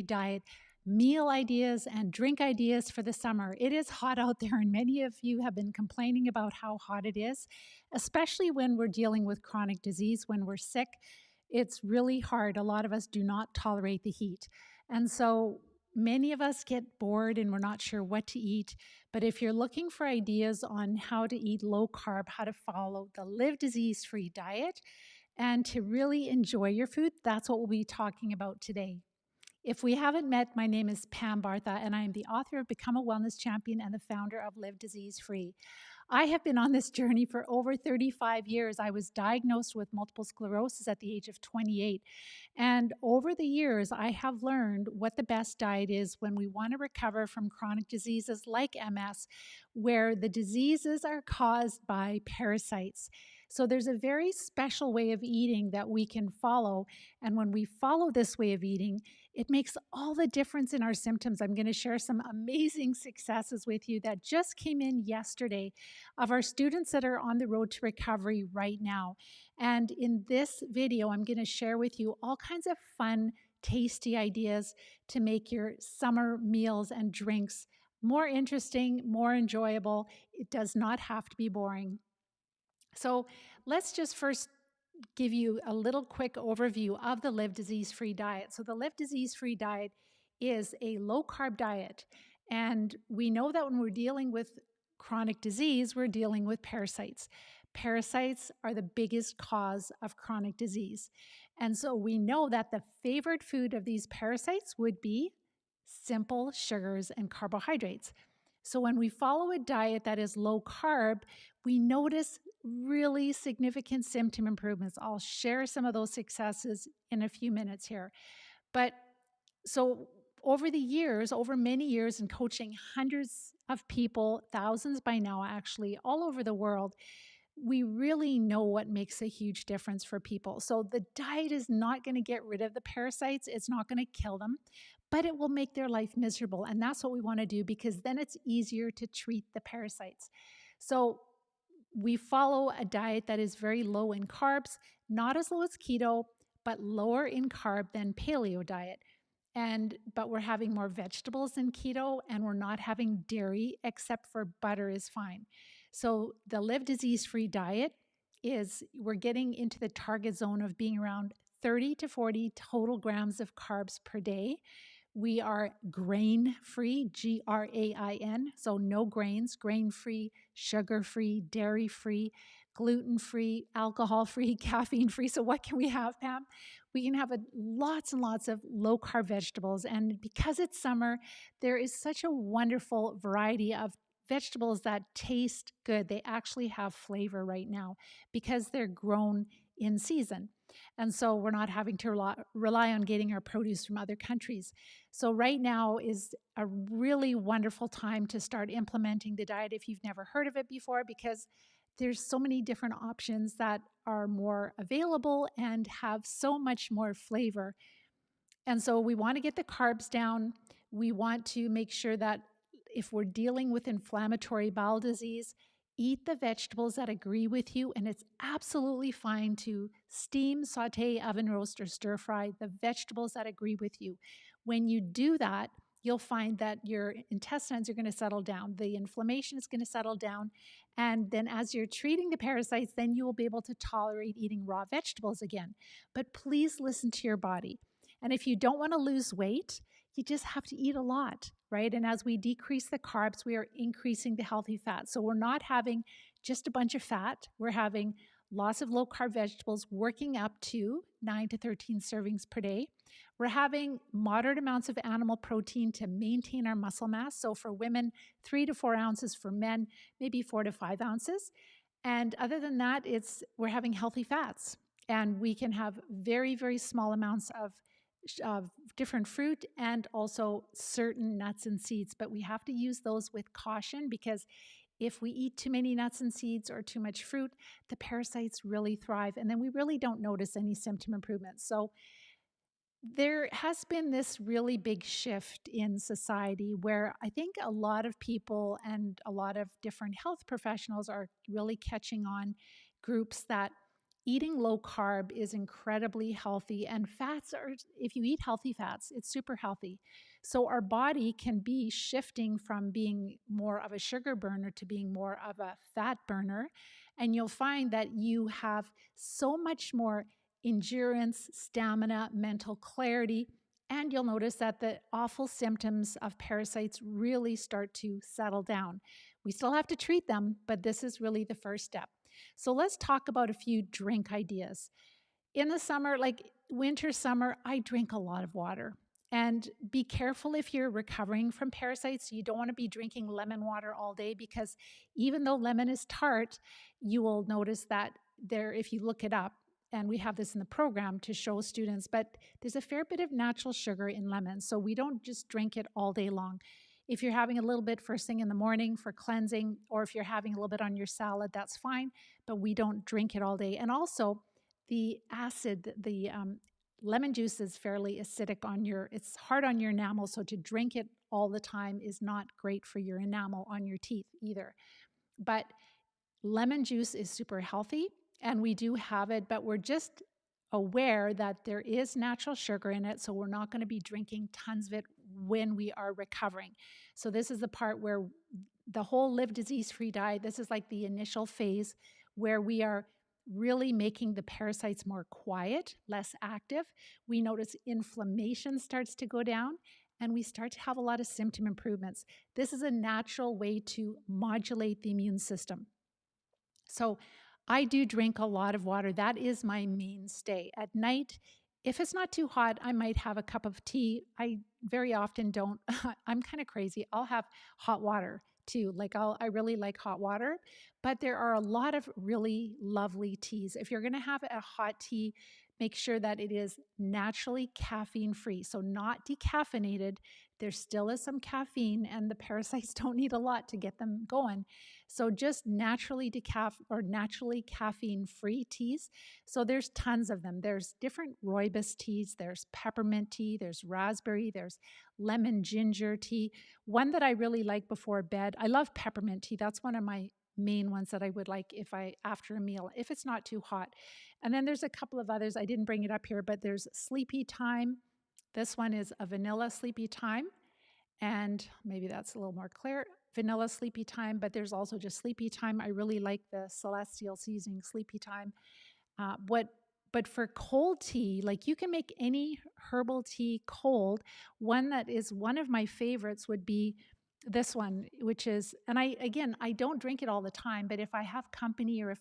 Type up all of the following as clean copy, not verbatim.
diet, meal ideas, and drink ideas for the summer. It is hot out there, and many of you have been complaining about how hot it is, especially when we're dealing with chronic disease, when we're sick. It's really hard. A lot of us do not tolerate the heat. And so many of us get bored and we're not sure what to eat. But if you're looking for ideas on how to eat low carb, how to follow the Live Disease Free diet, and to really enjoy your food, that's what we'll be talking about today. If we haven't met, my name is Pam Bartha, and I am the author of Become a Wellness Champion and the founder of Live Disease Free. I have been on this journey for over 35 years. I was diagnosed with multiple sclerosis at the age of 28. And over the years, I have learned what the best diet is when we want to recover from chronic diseases like MS, where the diseases are caused by parasites. So there's a very special way of eating that we can follow. And when we follow this way of eating, it makes all the difference in our symptoms. I'm going to share some amazing successes with you that just came in yesterday of our students that are on the road to recovery right now. And in this video, I'm going to share with you all kinds of fun, tasty ideas to make your summer meals and drinks more interesting, more enjoyable. It does not have to be boring. So let's just first give you a little quick overview of the Live Disease Free diet. So the Live Disease Free diet is a low carb diet. And we know that when we're dealing with chronic disease, we're dealing with parasites. Parasites are the biggest cause of chronic disease. And so we know that the favorite food of these parasites would be simple sugars and carbohydrates. So when we follow a diet that is low carb, we notice really significant symptom improvements. I'll share some of those successes in a few minutes here. But so over the years, over many years in coaching hundreds of people, thousands by now actually, all over the world, we really know what makes a huge difference for people. So the diet is not going to get rid of the parasites. It's not going to kill them, but it will make their life miserable. And that's what we want to do because then it's easier to treat the parasites. So we follow a diet that is very low in carbs, not as low as keto, but lower in carb than paleo diet. But we're having more vegetables in keto and we're not having dairy except for butter is fine. So the Live Disease Free diet is we're getting into the target zone of being around 30 to 40 total grams of carbs per day. We are grain-free, Grain, so no grains, grain-free, sugar-free, dairy-free, gluten-free, alcohol-free, caffeine-free. So what can we have, Pam? We can have lots and lots of low-carb vegetables. And because it's summer, there is such a wonderful variety of vegetables that taste good. They actually have flavor right now because they're grown in season. And so we're not having to rely on getting our produce from other countries. So right now is a really wonderful time to start implementing the diet if you've never heard of it before, because there's so many different options that are more available and have so much more flavor. And so we want to get the carbs down. We want to make sure that if we're dealing with inflammatory bowel disease, eat the vegetables that agree with you. And it's absolutely fine to steam, saute, oven roast, or stir fry the vegetables that agree with you. When you do that, you'll find that your intestines are going to settle down. The inflammation is going to settle down. And then as you're treating the parasites, then you will be able to tolerate eating raw vegetables again. But please listen to your body. And if you don't want to lose weight, you just have to eat a lot, right? And as we decrease the carbs, we are increasing the healthy fat. So we're not having just a bunch of fat. We're having lots of low-carb vegetables working up to 9 to 13 servings per day. We're having moderate amounts of animal protein to maintain our muscle mass. So for women, 3 to 4 ounces. For men, maybe 4 to 5 ounces. And other than that, we're having healthy fats. And we can have very, very small amounts of different fruit and also certain nuts and seeds. But we have to use those with caution because if we eat too many nuts and seeds or too much fruit, the parasites really thrive. And then we really don't notice any symptom improvements. So there has been this really big shift in society where I think a lot of people and a lot of different health professionals are really catching on, groups that eating low carb is incredibly healthy, and fats are, if you eat healthy fats, it's super healthy. So our body can be shifting from being more of a sugar burner to being more of a fat burner. And you'll find that you have so much more endurance, stamina, mental clarity. And you'll notice that the awful symptoms of parasites really start to settle down. We still have to treat them, but this is really the first step. So let's talk about a few drink ideas. In the summer, like winter, summer, I drink a lot of water. And be careful if you're recovering from parasites. You don't want to be drinking lemon water all day because even though lemon is tart, you will notice that there, if you look it up, and we have this in the program to show students, but there's a fair bit of natural sugar in lemon. So we don't just drink it all day long. If you're having a little bit first thing in the morning for cleansing, or if you're having a little bit on your salad, that's fine, but we don't drink it all day. And also, the acid, the lemon juice is fairly acidic on your, it's hard on your enamel, so to drink it all the time is not great for your enamel on your teeth either. But lemon juice is super healthy, and we do have it, but we're just aware that there is natural sugar in it, so we're not going to be drinking tons of it when we are recovering. So this is the part where the whole live disease-free diet, this is like the initial phase where we are really making the parasites more quiet, less active. We notice inflammation starts to go down, and we start to have a lot of symptom improvements. This is a natural way to modulate the immune system. So I do drink a lot of water. That is my mainstay. At night, if it's not too hot, I might have a cup of tea. I very often don't. I'm kind of crazy. I'll have hot water too. I really like hot water, but there are a lot of really lovely teas. If you're going to have a hot tea, make sure that it is naturally caffeine free. So not decaffeinated. There still is some caffeine, and the parasites don't need a lot to get them going. So just naturally naturally caffeine-free teas. So there's tons of them. There's different rooibos teas, there's peppermint tea, there's raspberry, there's lemon ginger tea. One that I really like before bed, I love peppermint tea. That's one of my main ones that I would like after a meal, if it's not too hot. And then there's a couple of others. I didn't bring it up here, but there's Sleepy Time. This one is a vanilla Sleepy Time. And maybe that's a little more clear. Vanilla Sleepy Time, but there's also just Sleepy Time. I really like the Celestial Seasoning Sleepy Time. But for cold tea, like you can make any herbal tea cold. One that is one of my favorites would be this one, which is, and I don't drink it all the time, but if I have company or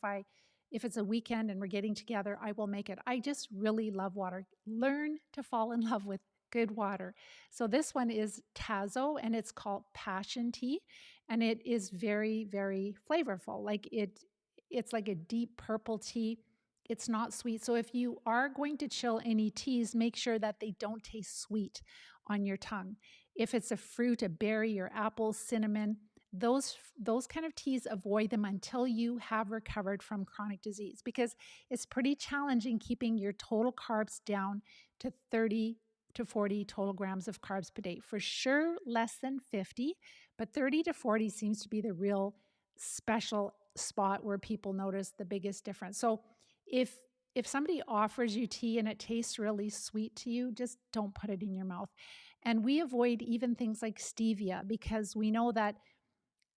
if it's a weekend and we're getting together, I will make it. I just really love water. Learn to fall in love with good water. So this one is Tazo, and it's called Passion Tea, and it is very, very flavorful. It's like a deep purple tea. It's not sweet. So if you are going to chill any teas, make sure that they don't taste sweet on your tongue. If it's a fruit, a berry, or apple, cinnamon, those kind of teas, avoid them until you have recovered from chronic disease, because it's pretty challenging keeping your total carbs down to 30 to 40 total grams of carbs per day. For sure, less than 50, but 30 to 40 seems to be the real special spot where people notice the biggest difference. So if somebody offers you tea and it tastes really sweet to you, just don't put it in your mouth. And we avoid even things like stevia, because we know that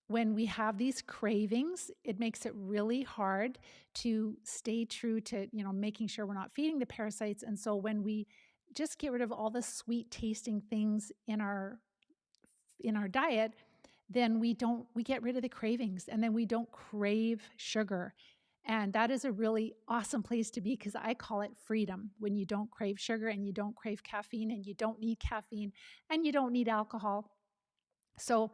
when we have these cravings, it makes it really hard to stay true to, making sure we're not feeding the parasites. And so when we just get rid of all the sweet tasting things in our diet, then we get rid of the cravings, and then we don't crave sugar. And that is a really awesome place to be, because I call it freedom, when you don't crave sugar and you don't crave caffeine and you don't need caffeine and you don't need alcohol. So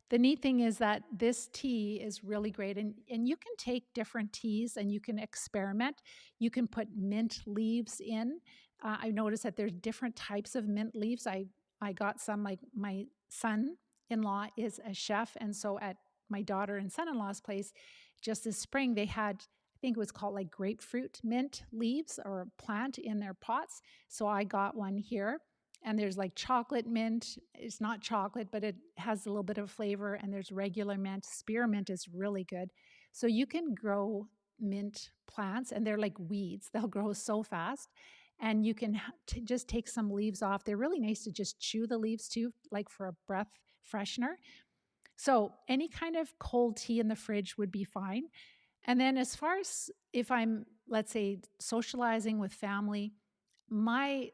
the neat thing is that this tea is really great, and you can take different teas and you can experiment. You can put mint leaves in. I noticed that there's different types of mint leaves. I got some, like my son-in-law is a chef, and so at my daughter and son-in-law's place just this spring, they had, I think it was called like grapefruit mint leaves or a plant in their pots. So I got one here. And there's like chocolate mint. It's not chocolate, but it has a little bit of flavor. And there's regular mint. Spearmint is really good. So you can grow mint plants, and they're like weeds. They'll grow so fast. And you can just take some leaves off. They're really nice to just chew the leaves too, like for a breath freshener. So any kind of cold tea in the fridge would be fine. And then as far as if I'm, let's say, socializing with family, my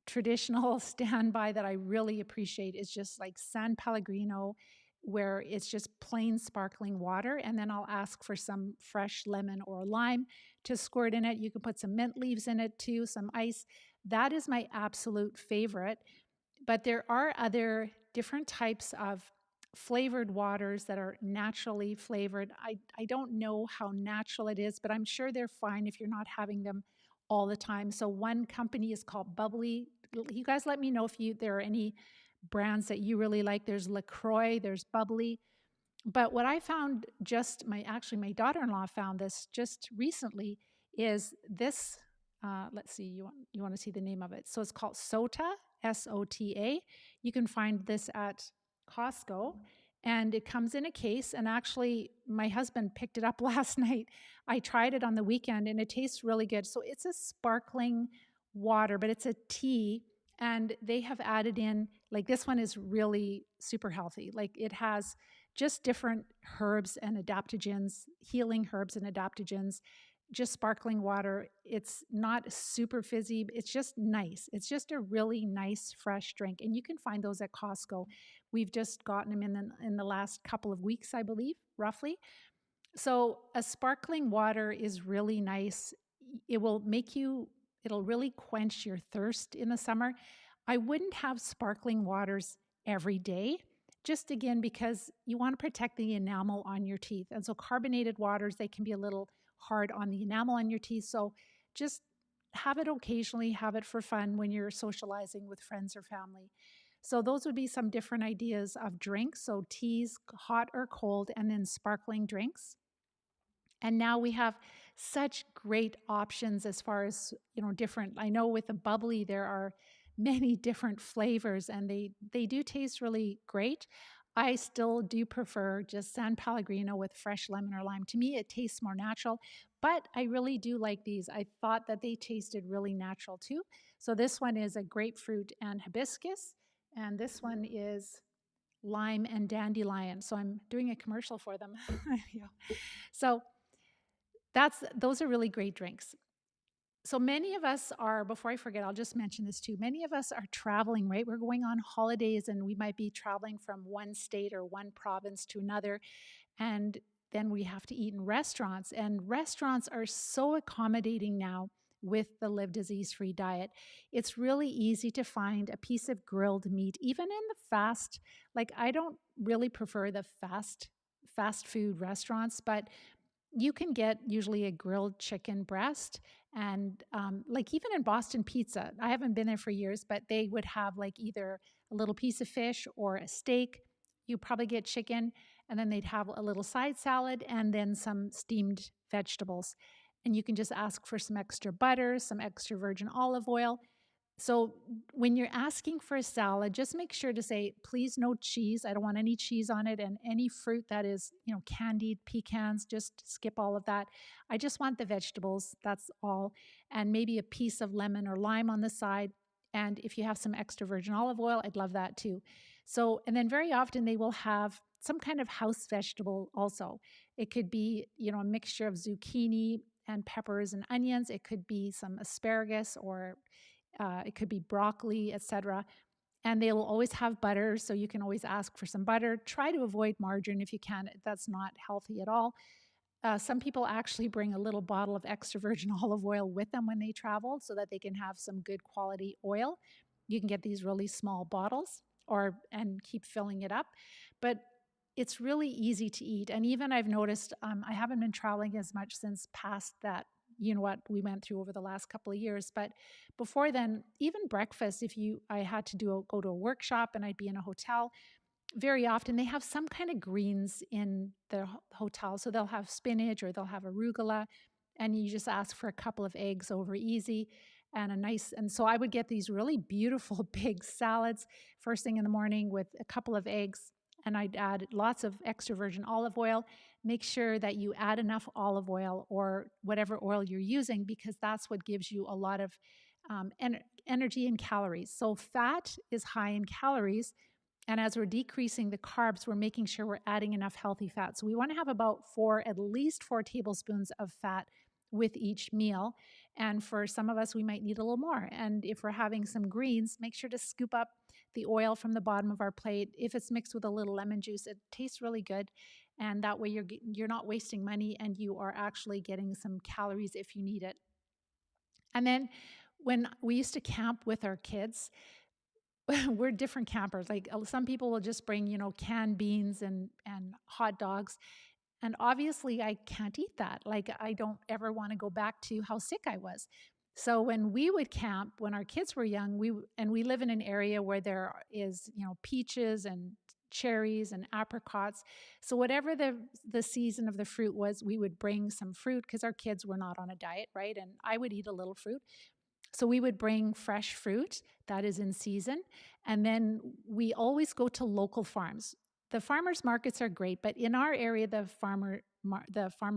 traditional standby that I really appreciate is just like San Pellegrino, where it's just plain sparkling water. And then I'll ask for some fresh lemon or lime to squirt in it. You can put some mint leaves in it too, some ice. That is my absolute favorite. But there are other different types of flavored waters that are naturally flavored. I don't know how natural it is, but I'm sure they're fine if you're not having them all the time. So one company is called Bubbly. You guys let me know if there are any brands that you really like. There's LaCroix, there's Bubbly. But what I found my daughter-in-law found this just recently is this, let's see, you want to see the name of it. So it's called Sota, Sota. You can find this at Costco, and it comes in a case. And actually, my husband picked it up last night. I tried it on the weekend, and it tastes really good. So it's a sparkling water, but it's a tea, and they have added in, like, this one is really super healthy. Like, it has just different herbs and adaptogens, healing herbs and adaptogens, just sparkling water. It's not super fizzy. It's just nice. It's just a really nice, fresh drink. And you can find those at Costco. We've just gotten them in the last couple of weeks, I believe, roughly. So a sparkling water is really nice. It'll really quench your thirst in the summer. I wouldn't have sparkling waters every day, just again, because you want to protect the enamel on your teeth. And so carbonated waters, they can be a little hard on the enamel on your teeth. So just have it occasionally, have it for fun when you're socializing with friends or family. So those would be some different ideas of drinks. So teas, hot or cold, and then sparkling drinks. And now we have such great options as far as, different. I know with the bubbly, there are many different flavors, and they do taste really great. I still do prefer just San Pellegrino with fresh lemon or lime. To me, it tastes more natural, but I really do like these. I thought that they tasted really natural too. So this one is a grapefruit and hibiscus, and this one is lime and dandelion. So I'm doing a commercial for them. Yeah. So those are really great drinks. So many of us are, before I forget, I'll just mention this too. Many of us are traveling, right? We're going on holidays, and we might be traveling from one state or one province to another. And then we have to eat in restaurants. And restaurants are so accommodating now with the Live Disease Free diet. It's really easy to find a piece of grilled meat, even in the fast. Like, I don't really prefer the fast food restaurants, but you can get usually a grilled chicken breast, and like even in Boston Pizza, I haven't been there for years, but they would have like either a little piece of fish or a steak. You probably get chicken, and then they'd have a little side salad and then some steamed vegetables. And you can just ask for some extra butter, some extra virgin olive oil. So when you're asking for a salad, just make sure to say, please no cheese. I don't want any cheese on it, and any fruit that is, candied pecans, just skip all of that. I just want the vegetables. That's all. And maybe a piece of lemon or lime on the side. And if you have some extra virgin olive oil, I'd love that too. So, and then very often they will have some kind of house vegetable also. It could be, a mixture of zucchini and peppers and onions. It could be some asparagus, or it could be broccoli, etc. And they will always have butter, so you can always ask for some butter. Try to avoid margarine if you can. That's not healthy at all. Some people actually bring a little bottle of extra virgin olive oil with them when they travel so that they can have some good quality oil. You can get these really small bottles and keep filling it up. But it's really easy to eat. And even I've noticed, I haven't been traveling as much since past that, what we went through over the last couple of years. But before then, even breakfast, I had to go to a workshop and I'd be in a hotel, very often they have some kind of greens in the hotel. So they'll have spinach or they'll have arugula, and you just ask for a couple of eggs over easy and so I would get these really beautiful big salads first thing in the morning with a couple of eggs and I'd add lots of extra virgin olive oil. Make sure that you add enough olive oil or whatever oil you're using, because that's what gives you a lot of energy and calories. So fat is high in calories, and as we're decreasing the carbs, we're making sure we're adding enough healthy fat. So we want to have about at least 4 tablespoons of fat with each meal. And for some of us, we might need a little more. And if we're having some greens, make sure to scoop up the oil from the bottom of our plate. If it's mixed with a little lemon juice, it tastes really good. And that way you're not wasting money, and you are actually getting some calories if you need it. And then when we used to camp with our kids, we're different campers. Like some people will just bring, canned beans and hot dogs. And obviously I can't eat that. Like I don't ever want to go back to how sick I was. So when we would camp, when our kids were young, we live in an area where there is, peaches and cherries and apricots. So whatever the season of the fruit was, we would bring some fruit because our kids were not on a diet, right? And I would eat a little fruit. So we would bring fresh fruit that is in season. And then we always go to local farms. The farmers markets are great, but in our area, the farmer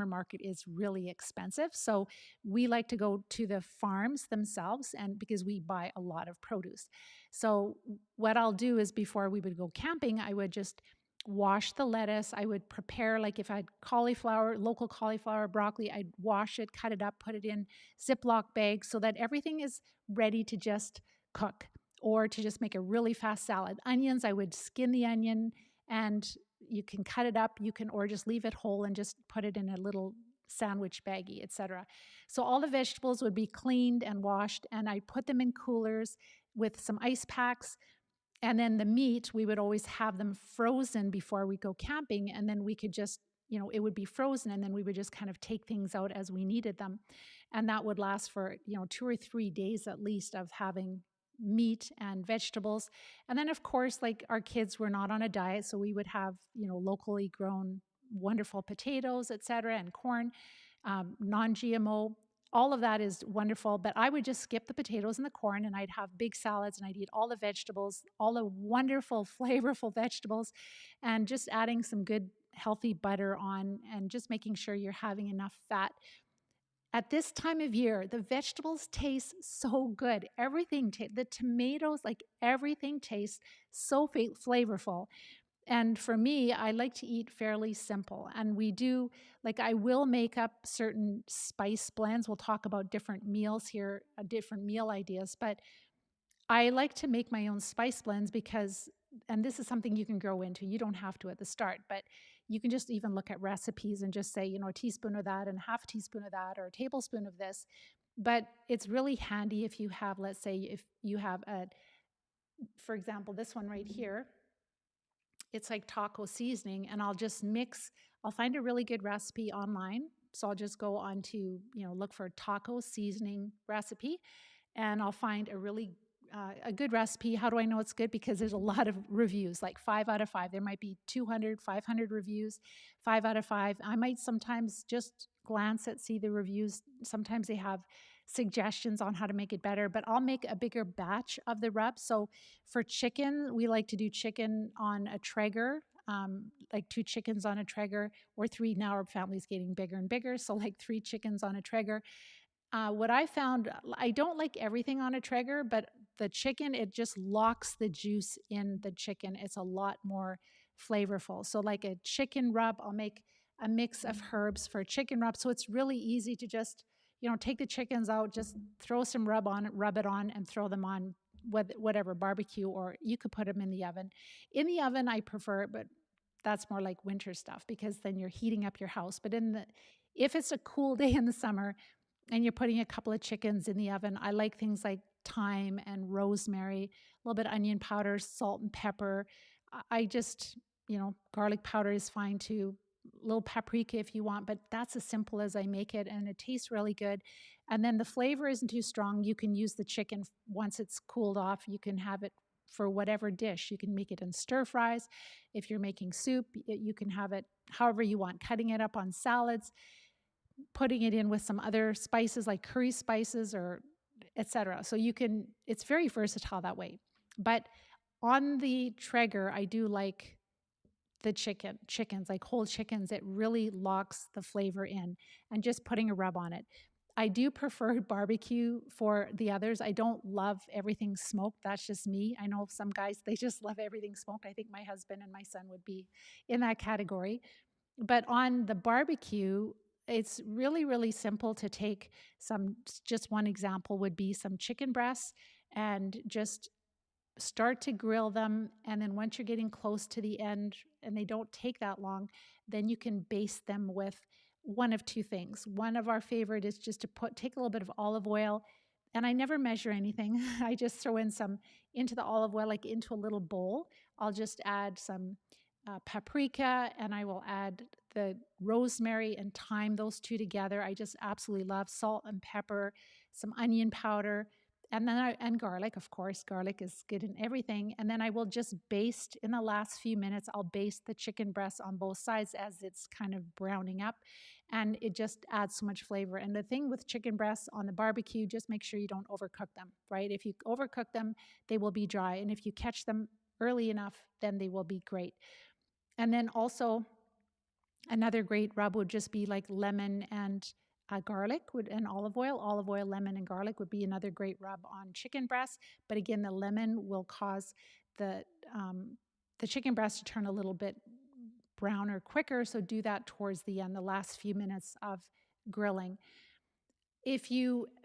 market is really expensive. So we like to go to the farms themselves, and because we buy a lot of produce. So what I'll do is, before we would go camping, I would just wash the lettuce. I would prepare, like if I had cauliflower, local cauliflower, broccoli, I'd wash it, cut it up, put it in Ziploc bags so that everything is ready to just cook or to just make a really fast salad. Onions, I would skin the onion, and you can cut it up, or just leave it whole and just put it in a little sandwich baggie, etc. So all the vegetables would be cleaned and washed, and I put them in coolers with some ice packs. And then the meat, we would always have them frozen before we go camping, and then we could just, it would be frozen, and then we would just kind of take things out as we needed them. And that would last for, 2 or 3 days at least of having meat and vegetables. And then, of course, like our kids were not on a diet, so we would have, locally grown wonderful potatoes, etc., and corn, non-GMO. All of that is wonderful, but I would just skip the potatoes and the corn, and I'd have big salads, and I'd eat all the vegetables, all the wonderful, flavorful vegetables, and just adding some good, healthy butter on, and just making sure you're having enough fat. At this time of year, the vegetables taste so good. Everything, the tomatoes, like everything tastes so flavorful. And for me, I like to eat fairly simple. And we do, like, I will make up certain spice blends. We'll talk about different meals here, different meal ideas. But I like to make my own spice blends because, and this is something you can grow into. You don't have to at the start, but you can just even look at recipes and just say, a teaspoon of that and half a teaspoon of that or a tablespoon of this. But it's really handy if you have, let's say, if you have for example, this one right here, it's like taco seasoning, and I'll find a really good recipe online. So I'll just go on to, look for taco seasoning recipe, and I'll find a good recipe. How do I know it's good? Because there's a lot of reviews, like 5 out of 5. There might be 200, 500 reviews, 5 out of 5. I might sometimes just glance at, see the reviews. Sometimes they have suggestions on how to make it better, but I'll make a bigger batch of the rub. So for chicken, we like to do chicken on a Traeger, like 2 chickens on a Traeger, or 3. Now our family's getting bigger and bigger, so like 3 chickens on a Traeger. What I found, I don't like everything on a Traeger, but the chicken, it just locks the juice in the chicken. It's a lot more flavorful. So like a chicken rub, I'll make a mix of herbs for a chicken rub. So it's really easy to just, take the chickens out, just throw some rub it on, and throw them on whatever, barbecue, or you could put them in the oven. In the oven, I prefer, but that's more like winter stuff because then you're heating up your house. But if it's a cool day in the summer, and you're putting a couple of chickens in the oven, I like things like thyme and rosemary, a little bit of onion powder, salt and pepper. I just, garlic powder is fine too. A little paprika if you want, but that's as simple as I make it, and it tastes really good. And then the flavor isn't too strong. You can use the chicken once it's cooled off. You can have it for whatever dish. You can make it in stir fries. If you're making soup, you can have it however you want, cutting it up on salads, putting it in with some other spices like curry spices or etc. So it's very versatile that way. But on the Traeger, I do like the chickens, like whole chickens, it really locks the flavor in, and just putting a rub on it. I do prefer barbecue for the others. I don't love everything smoked. That's just me. I know some guys, they just love everything smoked. I think my husband and my son would be in that category. But on the barbecue, it's really, really simple to take some, just one example would be some chicken breasts and just start to grill them. And then once you're getting close to the end and they don't take that long, then you can baste them with one of two things. One of our favorite is just to take a little bit of olive oil, and I never measure anything. I just throw in some into the olive oil, like into a little bowl. I'll just add some paprika, and I will add the rosemary and thyme, those two together. I just absolutely love salt and pepper, some onion powder, and then and garlic, of course. Garlic is good in everything. And then I will just baste in the last few minutes. I'll baste the chicken breast on both sides as it's kind of browning up, and it just adds so much flavor. And the thing with chicken breasts on the barbecue, just make sure you don't overcook them, right? If you overcook them, they will be dry, and if you catch them early enough, then they will be great. And then also another great rub would just be like lemon and garlic and olive oil. Olive oil, lemon, and garlic would be another great rub on chicken breast. But again, the lemon will cause the the chicken breast to turn a little bit browner quicker. So do that towards the end, the last few minutes of grilling.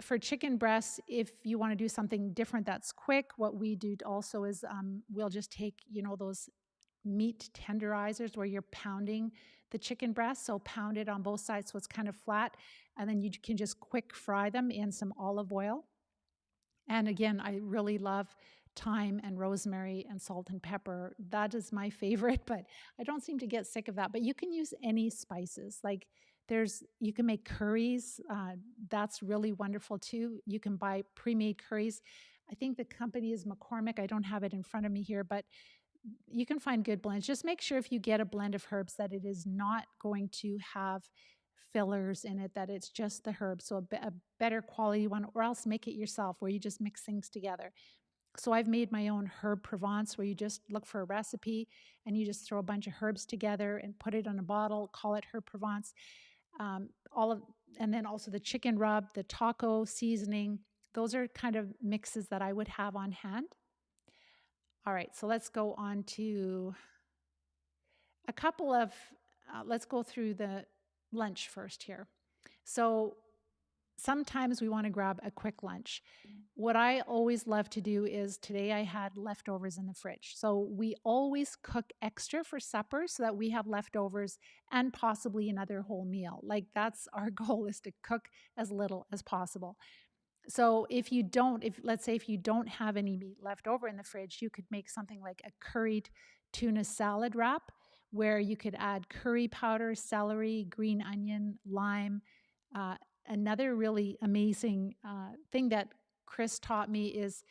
For chicken breasts, if you want to do something different that's quick, what we do also is we'll just take, those meat tenderizers where you're pounding the chicken breast. So pound it on both sides so it's kind of flat. And then you can just quick fry them in some olive oil. And again, I really love thyme and rosemary and salt and pepper. That is my favorite, but I don't seem to get sick of that. But you can use any spices. Like you can make curries. That's really wonderful too. You can buy pre-made curries. I think the company is McCormick. I don't have it in front of me here, but you can find good blends. Just make sure if you get a blend of herbs that it is not going to have fillers in it, that it's just the herbs. So a better quality one, or else make it yourself where you just mix things together. So I've made my own herb Provence where you just look for a recipe and you just throw a bunch of herbs together and put it on a bottle, call it herb Provence. And then also the chicken rub, the taco seasoning. Those are kind of mixes that I would have on hand. All right, so let's go on to let's go through the lunch first here. So sometimes we want to grab a quick lunch. What I always love to do is today I had leftovers in the fridge. So we always cook extra for supper so that we have leftovers and possibly another whole meal. Like that's our goal, is to cook as little as possible. So if let's say if you don't have any meat left over in the fridge, you could make something like a curried tuna salad wrap where you could add curry powder, celery, green onion, lime. Another really amazing thing that Chris taught me is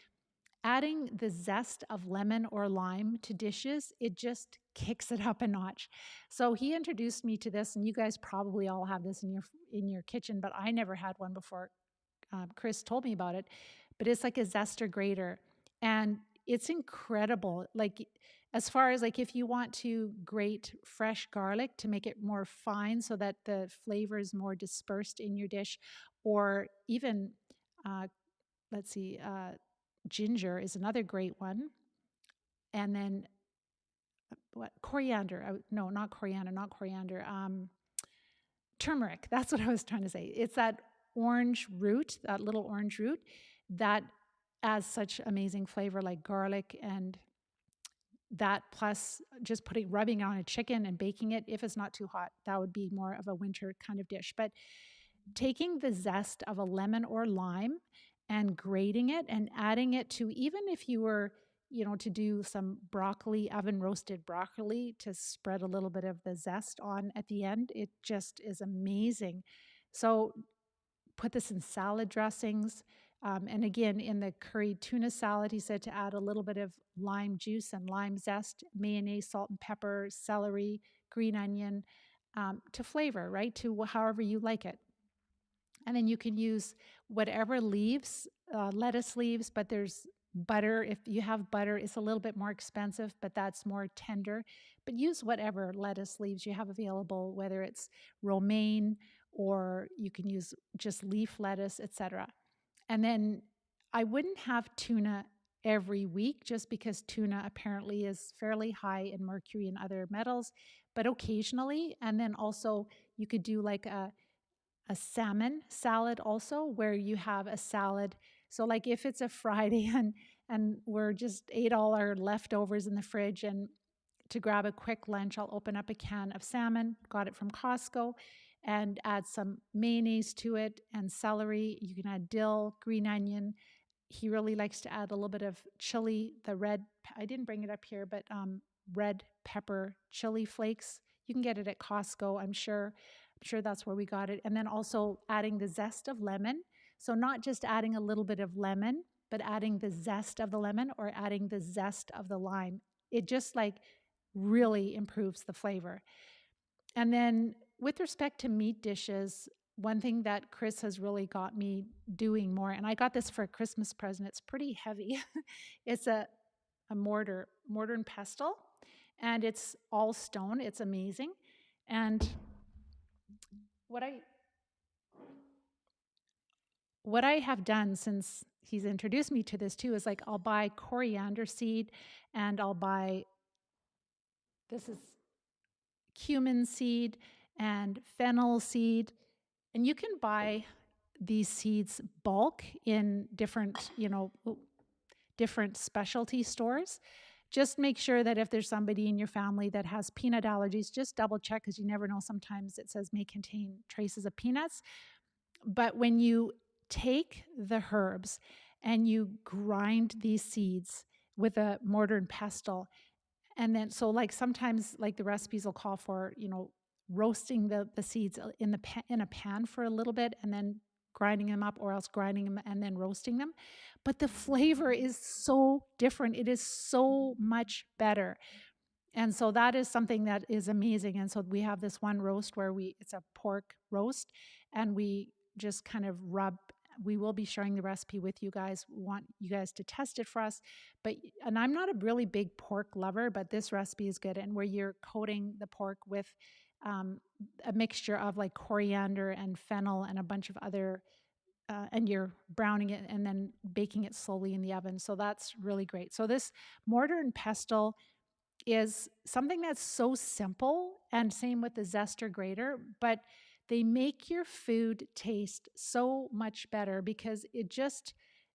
adding the zest of lemon or lime to dishes. It just kicks it up a notch. So he introduced me to this, and you guys probably all have this in your kitchen, but I never had one before. Chris told me about it, but it's like a zester grater, and it's incredible. Like as far as like if you want to grate fresh garlic to make it more fine so that the flavor is more dispersed in your dish, or even let's see, ginger is another great one, and then what coriander? No, not coriander, not coriander. Turmeric. That's what I was trying to say. It's that orange root, that little orange root, that adds such amazing flavor, like garlic, and that plus just rubbing it on a chicken and baking it if it's not too hot. That would be more of a winter kind of dish. But taking the zest of a lemon or lime and grating it and adding it to, even if you were, to do some broccoli, oven roasted broccoli, to spread a little bit of the zest on at the end, it just is amazing. So put this in salad dressings. And again, in the curried tuna salad, he said to add a little bit of lime juice and lime zest, mayonnaise, salt and pepper, celery, green onion, to flavor, right? To however you like it. And then you can use whatever leaves, lettuce leaves, but there's butter. If you have butter, it's a little bit more expensive, but that's more tender. But use whatever lettuce leaves you have available, whether it's romaine or you can use just leaf lettuce, etc. And then I wouldn't have tuna every week just because tuna apparently is fairly high in mercury and other metals, but occasionally. And then also you could do like a salmon salad also, where you have a salad. So like if it's a Friday and we're just ate all our leftovers in the fridge, and to grab a quick lunch, I'll open up a can of salmon, got it from Costco, and add some mayonnaise to it and celery. You can add dill, green onion. He really likes to add a little bit of chili, the red, I didn't bring it up here, but red pepper chili flakes. You can get it at Costco, I'm sure. I'm sure that's where we got it. And then also adding the zest of lemon. So not just adding a little bit of lemon, but adding the zest of the lemon or adding the zest of the lime. It just like really improves the flavor. And then with respect to meat dishes, one thing that Chris has really got me doing more, and I got this for a Christmas present, it's pretty heavy. It's a mortar and pestle, and it's all stone. It's amazing. And what I what I have done since he's introduced me to this too is like I'll buy coriander seed and I'll buy, this is cumin seed and fennel seed. And you can buy these seeds bulk in different, different specialty stores. Just make sure that if there's somebody in your family that has peanut allergies, just double check, because you never know. Sometimes it says may contain traces of peanuts. But when you take the herbs and you grind these seeds with a mortar and pestle, and then, so like sometimes like the recipes will call for, roasting the seeds in a pan for a little bit and then grinding them up, or else grinding them and then roasting them. But the flavor is so different. It is so much better. And so that is something that is amazing. And so we have this one roast where it's a pork roast, and we just kind of rub. We will be sharing the recipe with you guys. We want you guys to test it for us. And I'm not a really big pork lover, but this recipe is good. And where you're coating the pork with a mixture of like coriander and fennel and a bunch of other, and you're browning it and then baking it slowly in the oven. So that's really great. So this mortar and pestle is something that's so simple, and same with the zester grater, but they make your food taste so much better because it just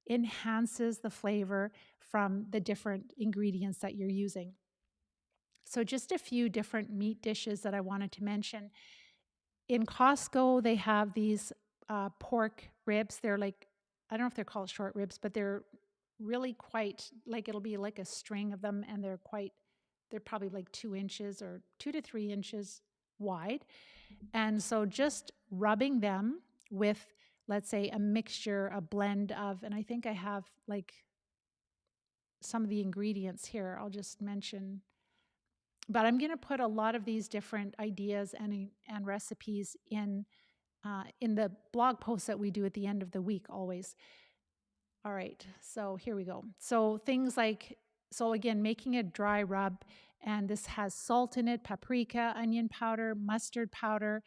enhances the flavor from the different ingredients that you're using. So just a few different meat dishes that I wanted to mention. In Costco, they have these pork ribs. They're like, I don't know if they're called short ribs, but they're really quite, like it'll be like a string of them, and they're probably like 2 inches or 2 to 3 inches wide. And so just rubbing them with, let's say, a mixture, a blend of, and I think I have like some of the ingredients here. I'll just mention, but I'm going to put a lot of these different ideas and recipes in the blog posts that we do at the end of the week always. All right, so here we go. So things like, so again, making a dry rub, and this has salt in it, paprika, onion powder, mustard powder,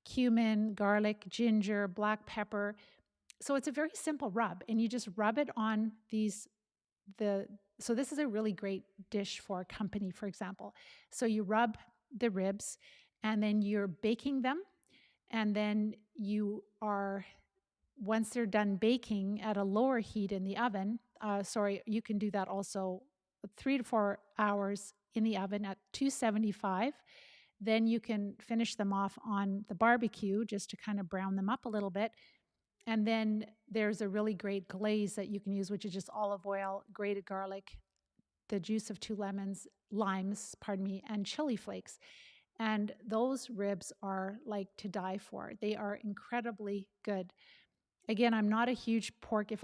cumin, garlic, ginger, black pepper. So it's a very simple rub, and you just rub it on so this is a really great dish for a company, for example. So you rub the ribs, and then you're baking them, and then once they're done baking at a lower heat in the oven, you can do that also 3 to 4 hours in the oven at 275. Then you can finish them off on the barbecue just to kind of brown them up a little bit. And then there's a really great glaze that you can use, which is just olive oil, grated garlic, the juice of 2 limes, and chili flakes. And those ribs are like to die for. They are incredibly good. Again, I'm not a huge pork. As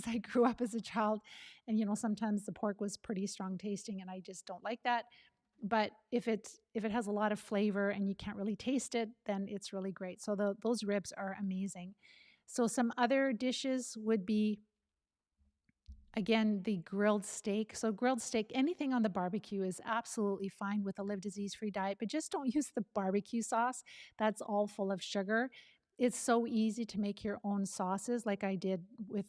I grew up as a child, and sometimes the pork was pretty strong tasting, and I just don't like that. But if it has a lot of flavor and you can't really taste it, then it's really great. So those ribs are amazing. So some other dishes would be Again, the grilled steak. So, grilled steak, anything on the barbecue is absolutely fine with a live disease free diet, but just don't use the barbecue sauce. That's all full of sugar. It's so easy to make your own sauces, like I did with,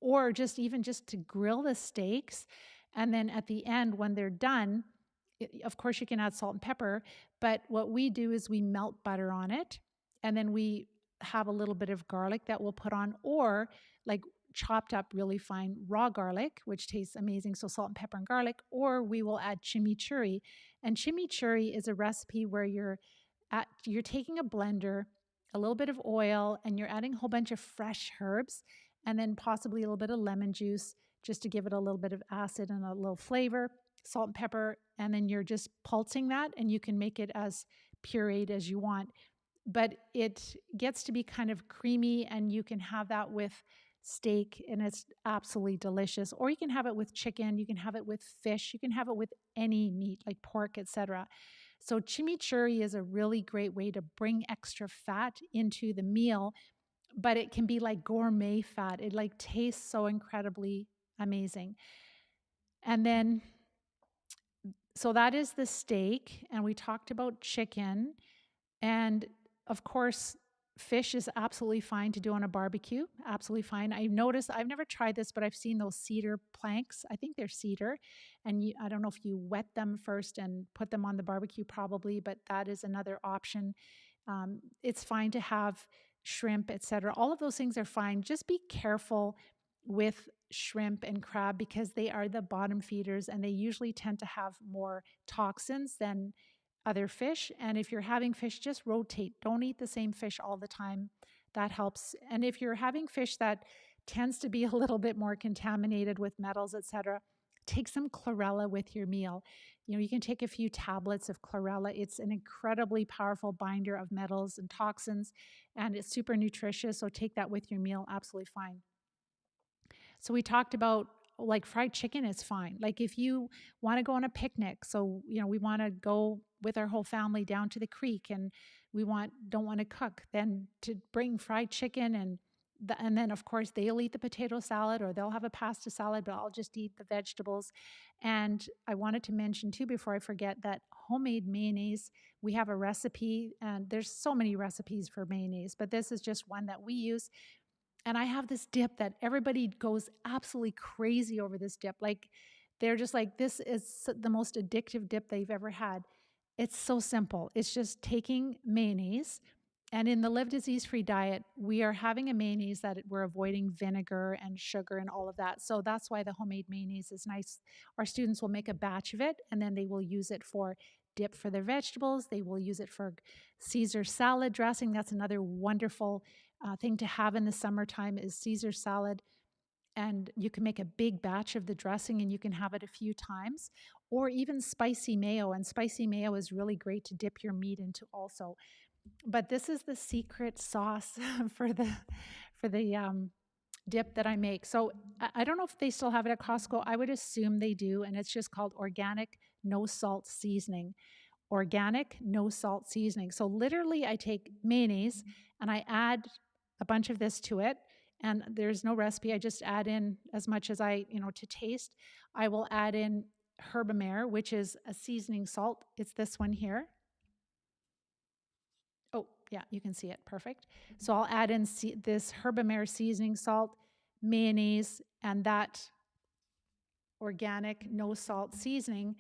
or just even just to grill the steaks. And then at the end, when they're done, of course, you can add salt and pepper, but what we do is we melt butter on it. And then we have a little bit of garlic that we'll put on, or like chopped up really fine raw garlic, which tastes amazing. So salt and pepper and garlic, or we will add chimichurri. And chimichurri is a recipe where you're taking a blender, a little bit of oil, and you're adding a whole bunch of fresh herbs, and then possibly a little bit of lemon juice just to give it a little bit of acid and a little flavor, salt and pepper, and then you're just pulsing that, and you can make it as pureed as you want. But it gets to be kind of creamy, and you can have that with steak, and it's absolutely delicious. Or you can have it with chicken, you can have it with fish, you can have it with any meat like pork, etc. So chimichurri is a really great way to bring extra fat into the meal, but it can be like gourmet fat. It like tastes so incredibly amazing. And then so that is the steak, and we talked about chicken. And of course, fish is absolutely fine to do on a barbecue. Absolutely fine. I've noticed, I've never tried this, but I've seen those cedar planks. I think they're cedar. And I don't know if you wet them first and put them on the barbecue, probably, but that is another option. It's fine to have shrimp, etc. All of those things are fine. Just be careful with shrimp and crab because they are the bottom feeders, and they usually tend to have more toxins than other fish. And if you're having fish, just rotate. Don't eat the same fish all the time. That helps. And if you're having fish that tends to be a little bit more contaminated with metals, etc., take some chlorella with your meal. You can take a few tablets of chlorella. It's an incredibly powerful binder of metals and toxins, and it's super nutritious. So take that with your meal, absolutely fine. So we talked about like fried chicken is fine. Like if you want to go on a picnic, so we want to go with our whole family down to the creek, and we don't want to cook, then to bring fried chicken, and then of course they'll eat the potato salad or they'll have a pasta salad, but I'll just eat the vegetables. And I wanted to mention too before I forget that homemade mayonnaise, we have a recipe, and there's so many recipes for mayonnaise, but this is just one that we use. And I have this dip that everybody goes absolutely crazy over this dip. Like they're just like, this is the most addictive dip they've ever had. It's so simple. It's just taking mayonnaise. And in the live disease free diet, we are having a mayonnaise that we're avoiding vinegar and sugar and all of that. So that's why the homemade mayonnaise is nice. Our students will make a batch of it, and then they will use it for dip for their vegetables. They will use it for Caesar salad dressing. That's another wonderful thing to have in the summertime is Caesar salad. And you can make a big batch of the dressing, and you can have it a few times, or even spicy mayo. And spicy mayo is really great to dip your meat into also. But this is the secret sauce for the dip that I make. So I don't know if they still have it at Costco. I would assume they do, and it's just called organic no salt seasoning. Organic no salt seasoning. So literally, I take mayonnaise and I add a bunch of this to it. And there's no recipe. I just add in as much as to taste. I will add in herbamare, which is a seasoning salt. It's this one here. Oh, yeah, you can see it. Perfect. So I'll add in this herbamare seasoning salt, mayonnaise, and that organic no salt seasoning.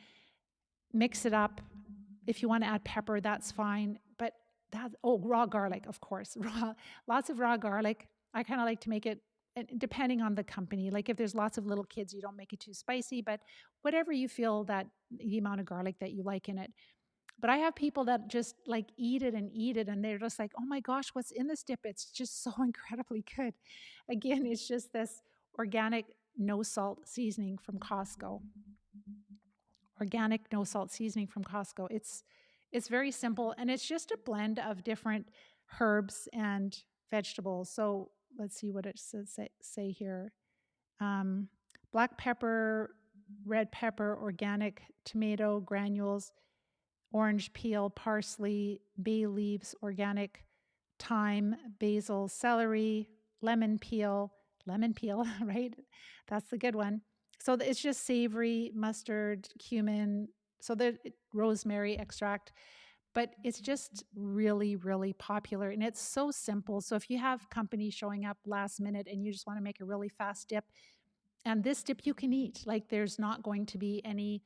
Mix it up. If you want to add pepper, that's fine. But raw garlic, of course. Lots of raw garlic. I kind of like to make it depending on the company. Like if there's lots of little kids, you don't make it too spicy, but whatever you feel that the amount of garlic that you like in it. But I have people that just like eat it, and they're just like, oh my gosh, what's in this dip? It's just so incredibly good. Again, it's just this organic no salt seasoning from Costco. Organic no salt seasoning from Costco. It's very simple, and it's just a blend of different herbs and vegetables. So let's see what it says say here. Black pepper, red pepper, organic tomato granules, orange peel, parsley, bay leaves, organic thyme, basil, celery, lemon peel, lemon peel, right? That's the good one. So it's just savory, mustard, cumin, so that rosemary extract, but it's just really, really popular and it's so simple. So if you have company showing up last minute and you just want to make a really fast dip, and this dip you can eat, like there's not going to be any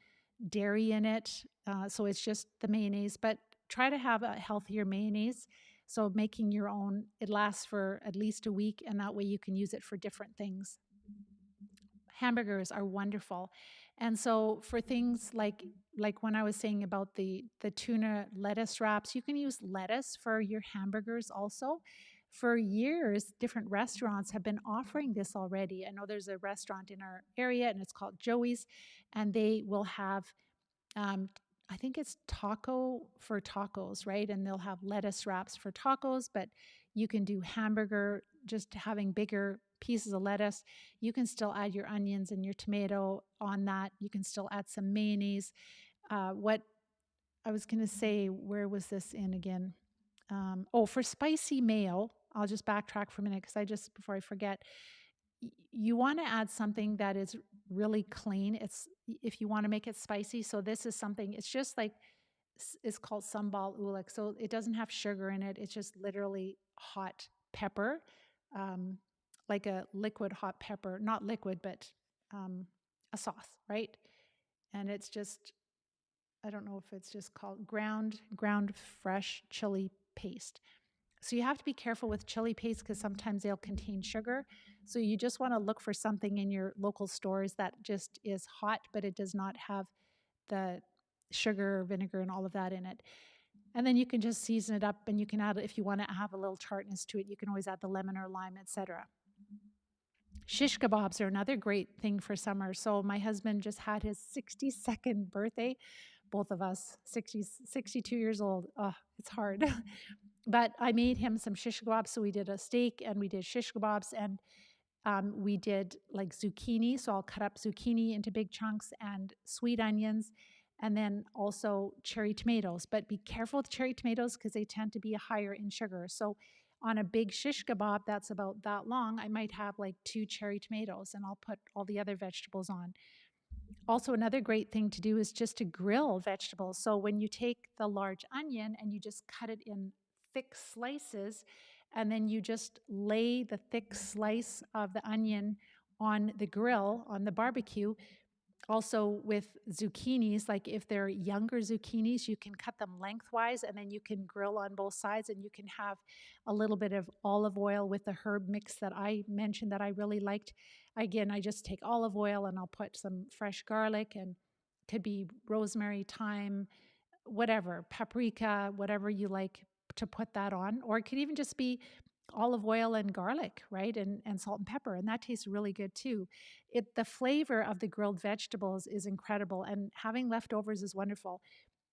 dairy in it. So it's just the mayonnaise, but try to have a healthier mayonnaise. So making your own, it lasts for at least a week, and that way you can use it for different things. Hamburgers are wonderful. And so for things like when I was saying about the tuna lettuce wraps, you can use lettuce for your hamburgers also. For years, different restaurants have been offering this already. I know there's a restaurant in our area and it's called Joey's, and they will have um, I think it's taco for tacos, right? And they'll have lettuce wraps for tacos, but you can do hamburger, just having bigger pieces of lettuce. You can still add your onions and your tomato on that. You can still add some mayonnaise. What I was going to say, where was this in again? For spicy mayo, I'll just backtrack for a minute because before I forget, you want to add something that is really clean. It's if you want to make it spicy. So this is something. It's just like it's called sambal ulek. So it doesn't have sugar in it. It's just literally hot pepper, um, like a liquid hot pepper, not liquid, but a sauce, right? And it's just I don't know if it's just called ground fresh chili paste. So you have to be careful with chili paste because sometimes they'll contain sugar. So you just want to look for something in your local stores that just is hot, but it does not have the sugar, vinegar, and all of that in it. And then you can just season it up, and you can add, if you want to have a little tartness to it, you can always add the lemon or lime, etc. Shish kebabs are another great thing for summer. So my husband just had his 62nd birthday, both of us, 62 years old. Oh, it's hard. But I made him some shish kebabs. So we did a steak and we did shish kebabs, and we did like zucchini. So I'll cut up zucchini into big chunks and sweet onions, and then also cherry tomatoes. But be careful with cherry tomatoes because they tend to be higher in sugar. So on a big shish kebab that's about that long, I might have like 2 cherry tomatoes, and I'll put all the other vegetables on. Also, another great thing to do is just to grill vegetables. So when you take the large onion and you just cut it in thick slices, and then you just lay the thick slice of the onion on the grill, on the barbecue. Also with zucchinis, like if they're younger zucchinis, you can cut them lengthwise and then you can grill on both sides, and you can have a little bit of olive oil with the herb mix that I mentioned that I really liked. Again, I just take olive oil and I'll put some fresh garlic, and could be rosemary, thyme, whatever, paprika, whatever you like to put that on. Or it could even just be olive oil and garlic, right? And salt and pepper. And that tastes really good too. The flavor of the grilled vegetables is incredible. And having leftovers is wonderful.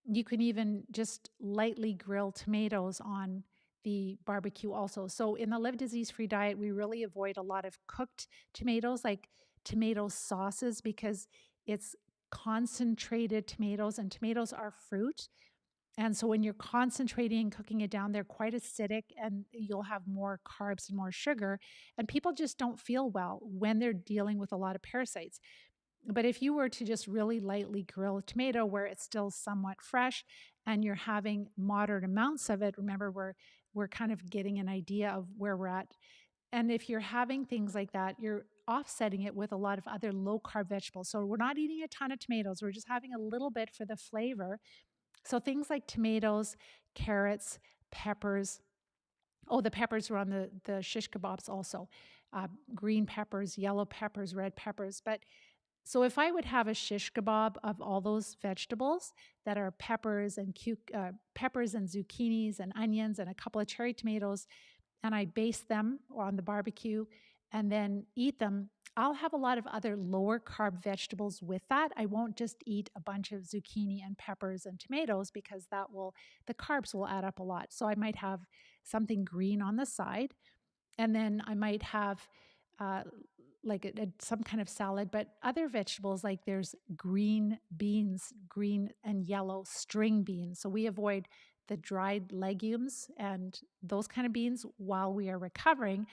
You can even just lightly grill tomatoes on the barbecue also. So in the Live Disease Free diet, we really avoid a lot of cooked tomatoes, like tomato sauces, because it's concentrated tomatoes, and tomatoes are fruit. And so when you're concentrating and cooking it down, they're quite acidic, and you'll have more carbs and more sugar. And people just don't feel well when they're dealing with a lot of parasites. But if you were to just really lightly grill a tomato where it's still somewhat fresh and you're having moderate amounts of it, remember we're kind of getting an idea of where we're at. And if you're having things like that, you're offsetting it with a lot of other low carb vegetables. So we're not eating a ton of tomatoes, we're just having a little bit for the flavor. So things like tomatoes, carrots, peppers. Oh, the peppers were on the shish kebabs also. Green peppers, yellow peppers, red peppers. But so if I would have a shish kebab of all those vegetables that are peppers and zucchinis and onions and a couple of cherry tomatoes, and I baste them on the barbecue and then eat them, I'll have a lot of other lower carb vegetables with that. I won't just eat a bunch of zucchini and peppers and tomatoes because the carbs will add up a lot. So I might have something green on the side, and then I might have uh, like some kind of salad, but other vegetables, like there's green beans, green and yellow string beans. So we avoid the dried legumes and those kind of beans while we are recovering.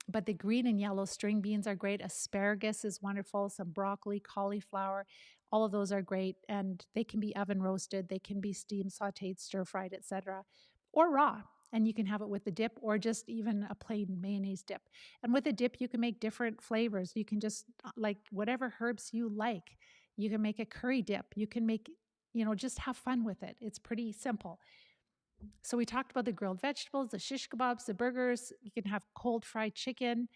but the green and yellow string beans are great. Asparagus is wonderful. Some broccoli, cauliflower, all of those are great, and they can be oven roasted, they can be steamed, sautéed, stir fried, etc., or raw. And you can have it with the dip or just even a plain mayonnaise dip. And with a dip, you can make different flavors. You can just like whatever herbs you like. You can make a curry dip. You can make, just have fun with it. It's pretty simple. So we talked about the grilled vegetables, the shish kebabs, the burgers. You can have cold fried chicken.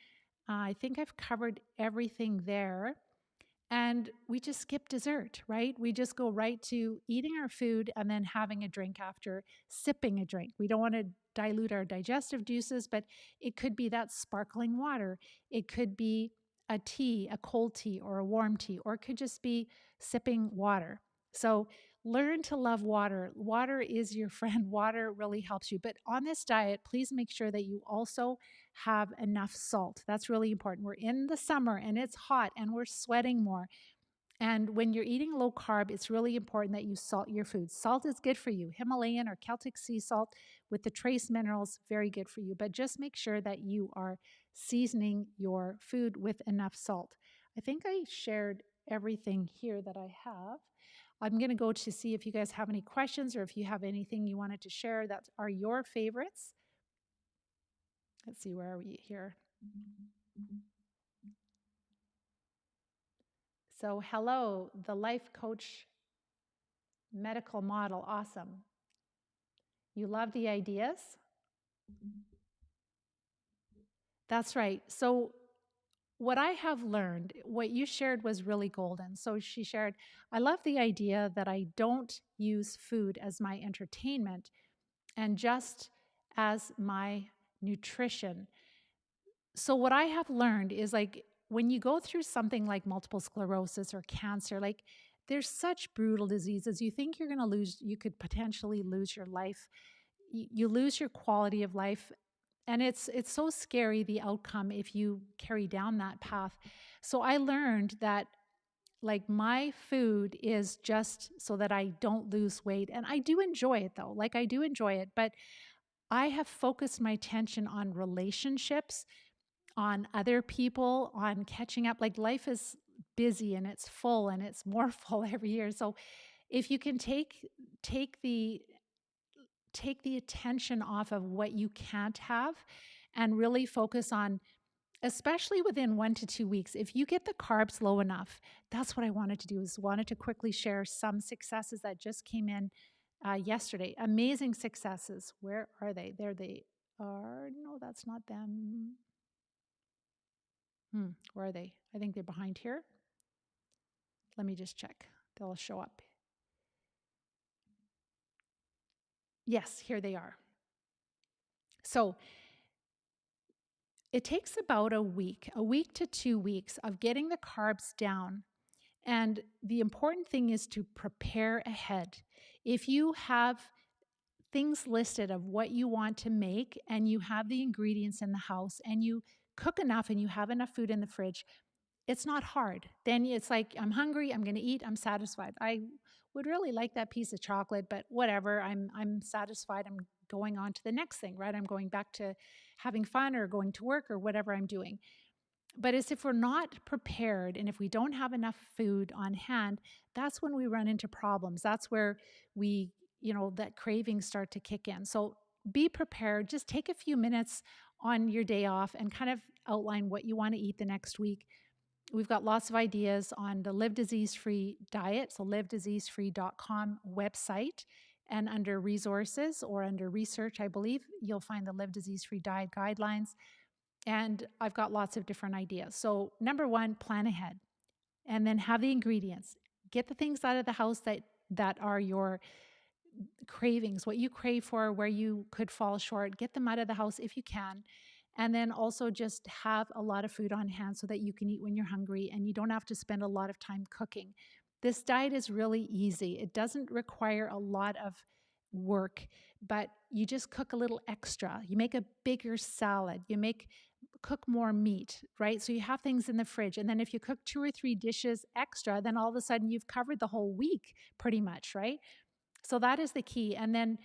I think I've covered everything there. And we just skip dessert, right? We just go right to eating our food and then having a drink after, sipping a drink. We don't want to dilute our digestive juices, but it could be that sparkling water. It could be a tea, a cold tea, or a warm tea, or it could just be sipping water. So learn to love water. Water is your friend. Water really helps you. But on this diet, please make sure that you also have enough salt. That's really important. We're in the summer and it's hot and we're sweating more. And when you're eating low carb, it's really important that you salt your food. Salt is good for you. Himalayan or Celtic sea salt with the trace minerals, very good for you. But just make sure that you are seasoning your food with enough salt. I think I shared everything here that I have. I'm going to go to see if you guys have any questions or if you have anything you wanted to share that are your favorites. Let's see, where are we here? So, hello, the life coach medical model. Awesome. You love the ideas? That's right. So, what I have learned, what you shared was really golden. So, she shared, I love the idea that I don't use food as my entertainment and just as my nutrition. So, what I have learned is like when you go through something like multiple sclerosis or cancer, like there's such brutal diseases. You think you're going to lose, you could potentially lose your life. You lose your quality of life. And it's so scary the outcome if you carry down that path. So I learned that like my food is just so that I don't lose weight. And I do enjoy it though. Like I do enjoy it, but I have focused my attention on relationships, on other people, on catching up. Like life is busy and it's full and it's more full every year. So if you can take the take the attention off of what you can't have and really focus on, especially within 1 to 2 weeks, if you get the carbs low enough. That's what I wanted to do, is wanted to quickly share some successes that just came in yesterday. Amazing successes. Where are they? There they are. No, that's not them. Where are they? I think they're behind here. Let me just check. They'll show up. Yes, here they are. So it takes about a week to 2 weeks of getting the carbs down. And the important thing is to prepare ahead. If you have things listed of what you want to make and you have the ingredients in the house and you cook enough and you have enough food in the fridge, it's not hard. Then it's like, I'm hungry, I'm going to eat, I'm satisfied. I would really like that piece of chocolate, but whatever, I'm satisfied. I'm going on to the next thing, right? I'm going back to having fun or going to work or whatever I'm doing. But as if we're not prepared and if we don't have enough food on hand, that's when we run into problems. That's where we, that cravings start to kick in. So be prepared. Just take a few minutes on your day off and kind of outline what you want to eat the next week. We've got lots of ideas on the Live Disease Free diet, so livediseasefree.com website. And under resources or under research, I believe, you'll find the Live Disease Free diet guidelines. And I've got lots of different ideas. So number one, plan ahead and then have the ingredients. Get the things out of the house that are your cravings, what you crave for, where you could fall short. Get them out of the house if you can. And then also just have a lot of food on hand so that you can eat when you're hungry and you don't have to spend a lot of time cooking. This diet is really easy. It doesn't require a lot of work, but you just cook a little extra. You make a bigger salad. Cook more meat, right? So you have things in the fridge. And then if you cook 2 or 3 dishes extra, then all of a sudden you've covered the whole week pretty much, right? So that is the key. And then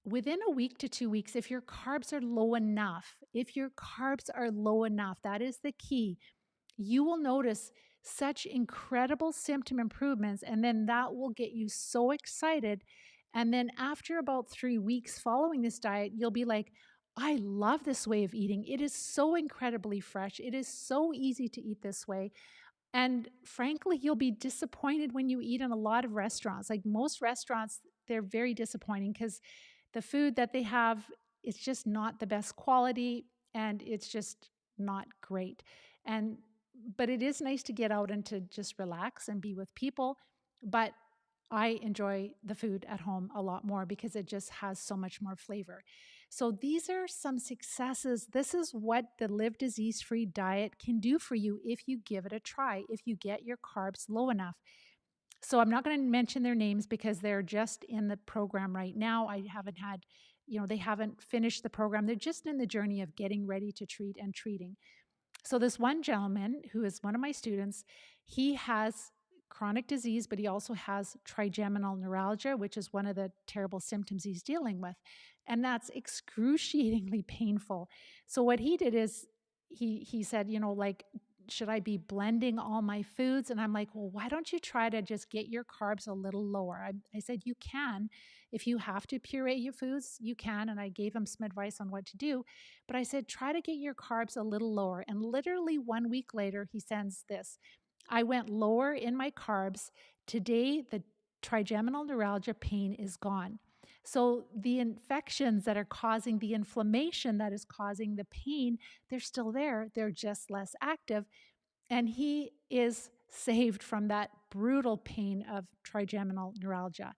within a week to 2 weeks, if your carbs are low enough, that is the key, you will notice such incredible symptom improvements. And then that will get you so excited. And then after about 3 weeks following this diet, you'll be like, I love this way of eating. It is so incredibly fresh. It is so easy to eat this way. And frankly, you'll be disappointed when you eat in a lot of restaurants. Like most restaurants, they're very disappointing because the food that they have is just not the best quality and it's just not great. And but it is nice to get out and to just relax and be with people. But I enjoy the food at home a lot more because it just has so much more flavor. So these are some successes. This is what the Live Disease Free diet can do for you if you give it a try, if you get your carbs low enough. So I'm not going to mention their names because they're just in the program right now. I haven't had, they haven't finished the program. They're just in the journey of getting ready to treat and treating. So this one gentleman who is one of my students, he has chronic disease, but he also has trigeminal neuralgia, which is one of the terrible symptoms he's dealing with. And that's excruciatingly painful. So what he did is he said, like, should I be blending all my foods? And I'm like, well, why don't you try to just get your carbs a little lower? I said, you can. If you have to puree your foods, you can. And I gave him some advice on what to do. But I said, try to get your carbs a little lower. And literally 1 week later, he sends this. I went lower in my carbs. Today, the trigeminal neuralgia pain is gone. So the infections that are causing the inflammation that is causing the pain, they're still there. They're just less active. And he is saved from that brutal pain of trigeminal neuralgia.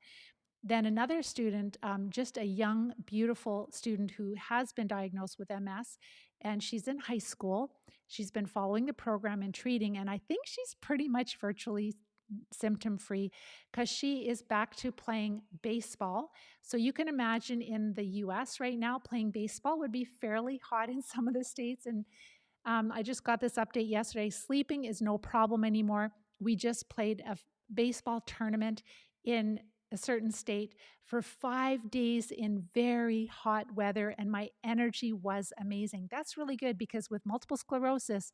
Then another student, just a young, beautiful student who has been diagnosed with MS, and she's in high school. She's been following the program and treating, and I think she's pretty much virtually symptom free because she is back to playing baseball. So you can imagine in the US right now, playing baseball would be fairly hot in some of the states. And I just got this update yesterday. Sleeping is no problem anymore. We just played a baseball tournament in a certain state for 5 days in very hot weather, and my energy was amazing. That's really good because with multiple sclerosis,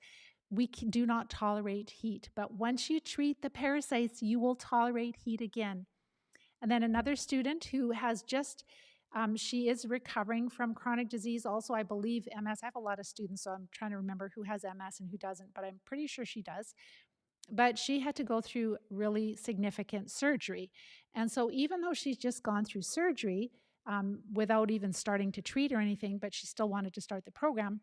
we do not tolerate heat. But once you treat the parasites, you will tolerate heat again. And then another student who has just, she is recovering from chronic disease. Also, I believe MS. I have a lot of students, so I'm trying to remember who has MS and who doesn't, but I'm pretty sure she does. But she had to go through really significant surgery. And so even though she's just gone through surgery without even starting to treat or anything, but she still wanted to start the program,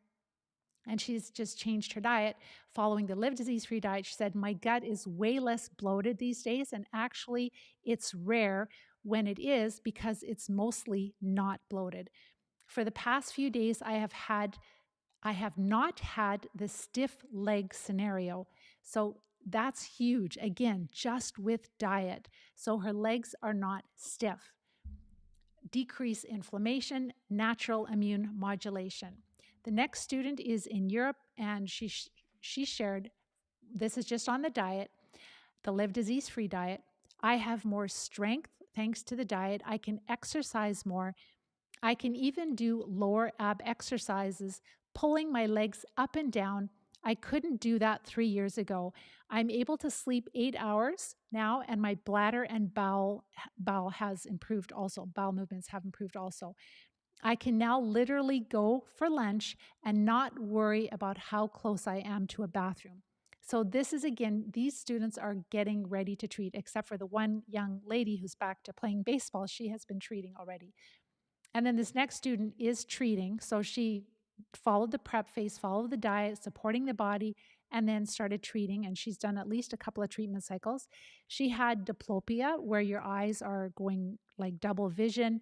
and she's just changed her diet following the Live Disease Free diet. She said, my gut is way less bloated these days. And actually, it's rare when it is because it's mostly not bloated. For the past few days, I have not had the stiff leg scenario. So that's huge. Again, just with diet. So her legs are not stiff. Decrease inflammation, natural immune modulation. The next student is in Europe, and she shared, this is just on the diet, the Live Disease Free diet. I have more strength thanks to the diet. I can exercise more. I can even do lower ab exercises, pulling my legs up and down. I couldn't do that 3 years ago. I'm able to sleep 8 hours now, and my bladder and bowel has improved also. Bowel movements have improved also. I can now literally go for lunch and not worry about how close I am to a bathroom. So this is, again, these students are getting ready to treat, except for the one young lady who's back to playing baseball. She has been treating already. And then this next student is treating. So she followed the prep phase, followed the diet, supporting the body, and then started treating. And she's done at least a couple of treatment cycles. She had diplopia, where your eyes are going like double vision.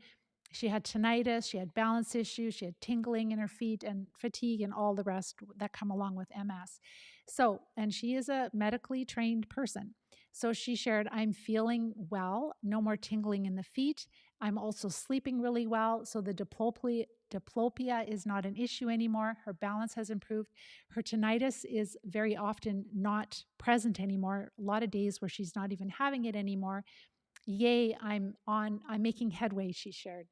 She had tinnitus, she had balance issues, she had tingling in her feet and fatigue and all the rest that come along with MS. So, and she is a medically trained person. So she shared, I'm feeling well, no more tingling in the feet. I'm also sleeping really well. So the diplopia is not an issue anymore. Her balance has improved. Her tinnitus is very often not present anymore. A lot of days where she's not even having it anymore. Yay, I'm making headway, she shared.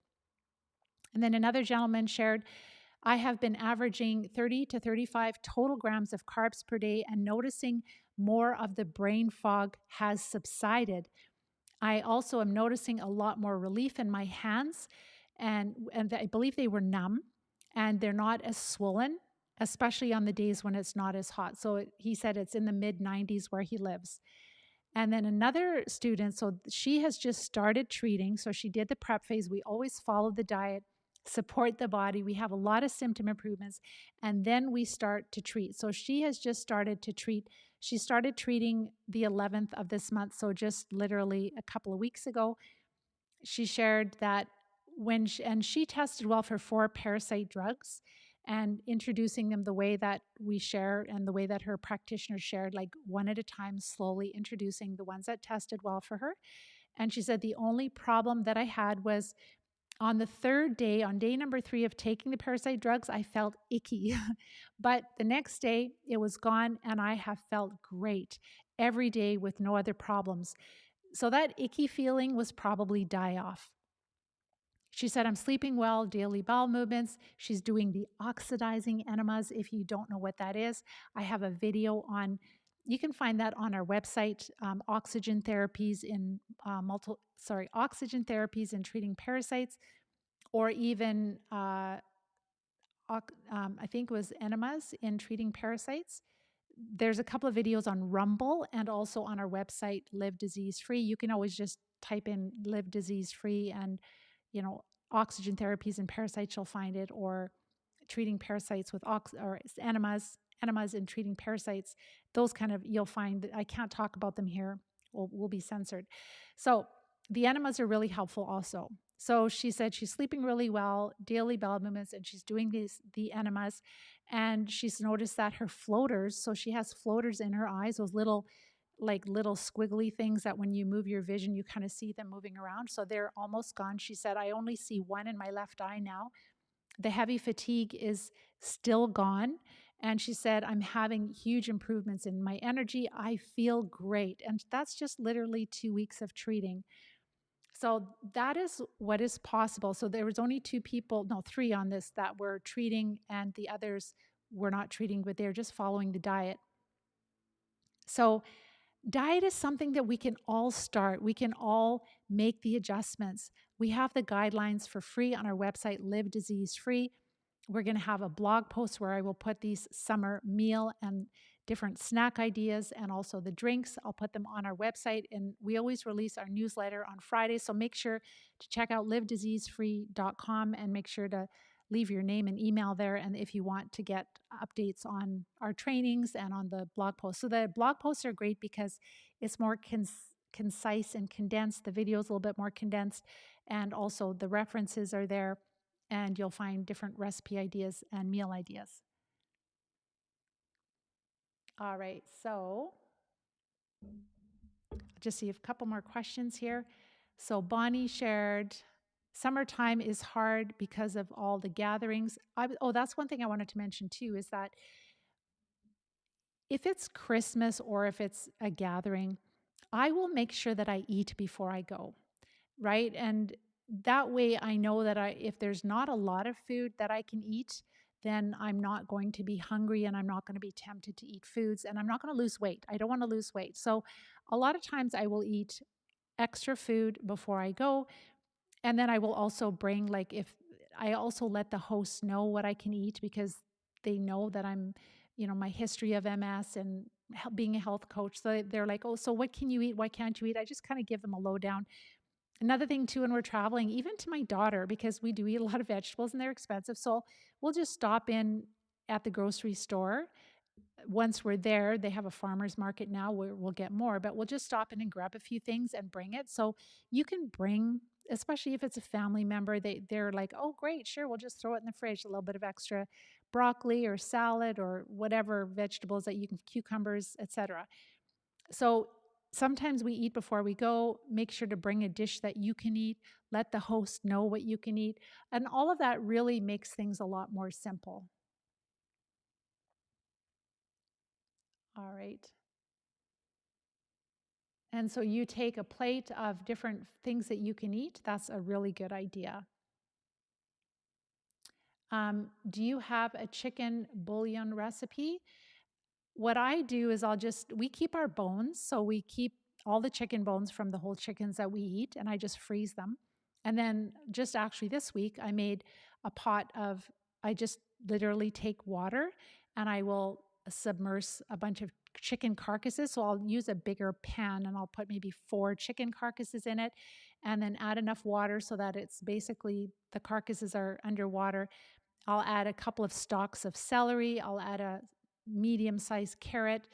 And then another gentleman shared, I have been averaging 30 to 35 total grams of carbs per day and noticing more of the brain fog has subsided. I also am noticing a lot more relief in my hands, and I believe they were numb and they're not as swollen, especially on the days when it's not as hot. So he said it's in the mid 90s where he lives. And then another student, so she has just started treating. So she did the prep phase. We always follow the diet, support the body. We have a lot of symptom improvements, and then we start to treat. So she has just started to treat. She started treating the 11th of this month. So just literally a couple of weeks ago, she shared that and she tested well for 4 parasite drugs, and introducing them the way that we share and the way that her practitioner shared, like one at a time, slowly introducing the ones that tested well for her. And she said, the only problem that I had was on the third day, on day number 3 of taking the parasite drugs, I felt icky. But the next day, it was gone, and I have felt great every day with no other problems. So that icky feeling was probably die off. She said, I'm sleeping well, daily bowel movements. She's doing the oxidizing enemas. If you don't know what that is, I have a video on, you can find that on our website, oxygen therapies in treating parasites, or even, I think it was enemas in treating parasites. There's a couple of videos on Rumble and also on our website, Live Disease Free. You can always just type in Live Disease Free and, you know, oxygen therapies and parasites, you'll find it, or treating parasites with enemas and treating parasites. Those kind of, you'll find that I can't talk about them here. We'll be censored. So the enemas are really helpful also. So she said she's sleeping really well, daily bowel movements, and she's doing the enemas. And she's noticed that her floaters, so she has floaters in her eyes, those little squiggly things that when you move your vision, you kind of see them moving around. So they're almost gone. She said, I only see one in my left eye now. The heavy fatigue is still gone. And she said, I'm having huge improvements in my energy. I feel great. And that's just literally 2 weeks of treating. So that is what is possible. So there was only 2 people, no, 3 on this that were treating, and the others were not treating, but they're just following the diet. So diet is something that we can all start. We can all make the adjustments. We have the guidelines for free on our website, Live Disease Free. We're going to have a blog post where I will put these summer meal and different snack ideas and also the drinks. I'll put them on our website, and we always release our newsletter on Friday. So make sure to check out livediseasefree.com and make sure to leave your name and email there. And if you want to get updates on our trainings and on the blog post. So the blog posts are great because it's more concise and condensed. The video is a little bit more condensed, and also the references are there, and you'll find different recipe ideas and meal ideas. All right, so just see a couple more questions here. So Bonnie shared, summertime is hard because of all the gatherings. That's one thing I wanted to mention too, is that if it's Christmas or if it's a gathering, I will make sure that I eat before I go, right? And that way I know that if there's not a lot of food that I can eat, then I'm not going to be hungry and I'm not going to be tempted to eat foods, and I'm not going to lose weight. I don't want to lose weight. So a lot of times I will eat extra food before I go. And then I will also bring, like, if I also let the hosts know what I can eat, because they know that I'm, my history of MS and being a health coach. So they're like, oh, so what can you eat? Why can't you eat? I just kind of give them a lowdown. Another thing too, when we're traveling, even to my daughter, because we do eat a lot of vegetables and they're expensive. So we'll just stop in at the grocery store. Once we're there, they have a farmer's market now where we'll get more, but we'll just stop in and grab a few things and bring it. So you can bring, especially if it's a family member, they're like, oh, great, sure, we'll just throw it in the fridge, a little bit of extra broccoli or salad or whatever vegetables that you can, cucumbers, etc. So sometimes we eat before we go. Make sure to bring a dish that you can eat. Let the host know what you can eat. And all of that really makes things a lot more simple. All right. And so you take a plate of different things that you can eat. That's a really good idea. Do you have a chicken bouillon recipe? What I do is we keep our bones. So we keep all the chicken bones from the whole chickens that we eat, and I just freeze them. And then just actually this week, I made a pot of, I just literally take water and I will submerge a bunch of chicken carcasses. So I'll use a bigger pan and I'll put maybe 4 chicken carcasses in it and then add enough water so that it's basically the carcasses are underwater. I'll add a couple of stalks of celery. I'll add a medium sized carrot,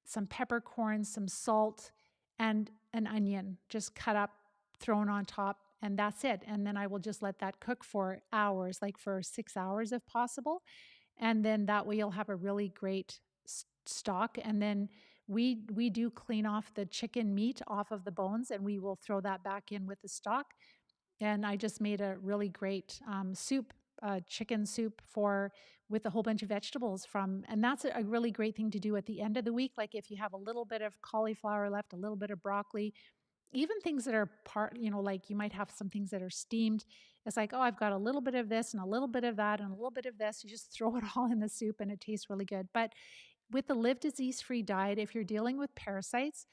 some peppercorns, some salt, and an onion just cut up, thrown on top, and that's it. And then I will just let that cook for hours, like for 6 hours if possible. And then that way you'll have a really great stock. And then we do clean off the chicken meat off of the bones and we will throw that back in with the stock. And I just made a really great soup, chicken soup for with a whole bunch of vegetables from, and that's a really great thing to do at the end of the week. Like if you have a little bit of cauliflower left, a little bit of broccoli, even things that are like you might have some things that are steamed. It's like, oh, I've got a little bit of this and a little bit of that and a little bit of this. You just throw it all in the soup and it tastes really good. But with the Live Disease Free diet, if you're dealing with parasites,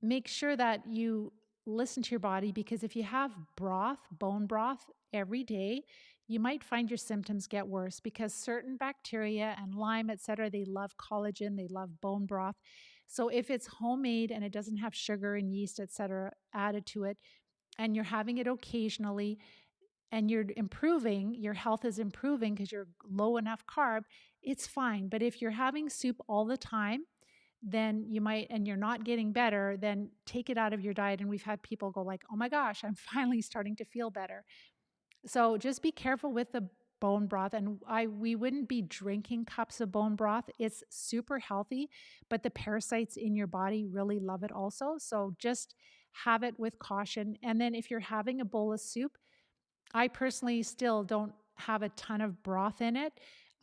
make sure that you listen to your body, because if you have bone broth every day, you might find your symptoms get worse because certain bacteria and Lyme, et cetera, they love collagen, they love bone broth. So if it's homemade and it doesn't have sugar and yeast, et cetera, added to it, and you're having it occasionally and you're improving, your health is improving because you're low enough carb, it's fine. But if you're having soup all the time, then you might, and you're not getting better, then take it out of your diet. And we've had people go like, oh my gosh, I'm finally starting to feel better. So just be careful with the bone broth. And we wouldn't be drinking cups of bone broth. It's super healthy, but the parasites in your body really love it also. So just have it with caution. And then if you're having a bowl of soup, I personally still don't have a ton of broth in it.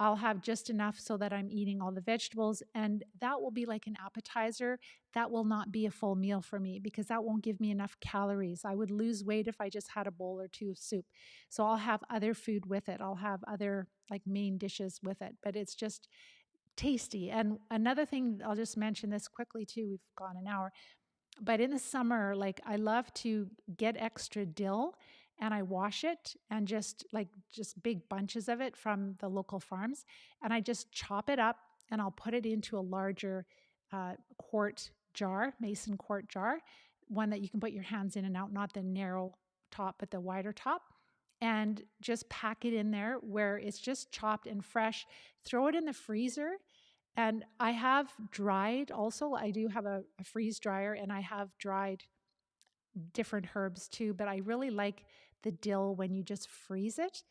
I'll have just enough so that I'm eating all the vegetables, and that will be like an appetizer. That will not be a full meal for me because that won't give me enough calories. I would lose weight if I just had a bowl or two of soup. So I'll have other food with it. I'll have other like main dishes with it, but it's just tasty. And another thing, I'll just mention this quickly too. We've gone an hour. But in the summer, like I love to get extra dill and I wash it and just big bunches of it from the local farms. And I just chop it up and I'll put it into a larger quart jar, mason quart jar, one that you can put your hands in and out, not the narrow top, but the wider top. And just pack it in there where it's just chopped and fresh. Throw it in the freezer, and I have dried also. I do have a freeze dryer and I have dried different herbs too, but I really like the dill when you just freeze it.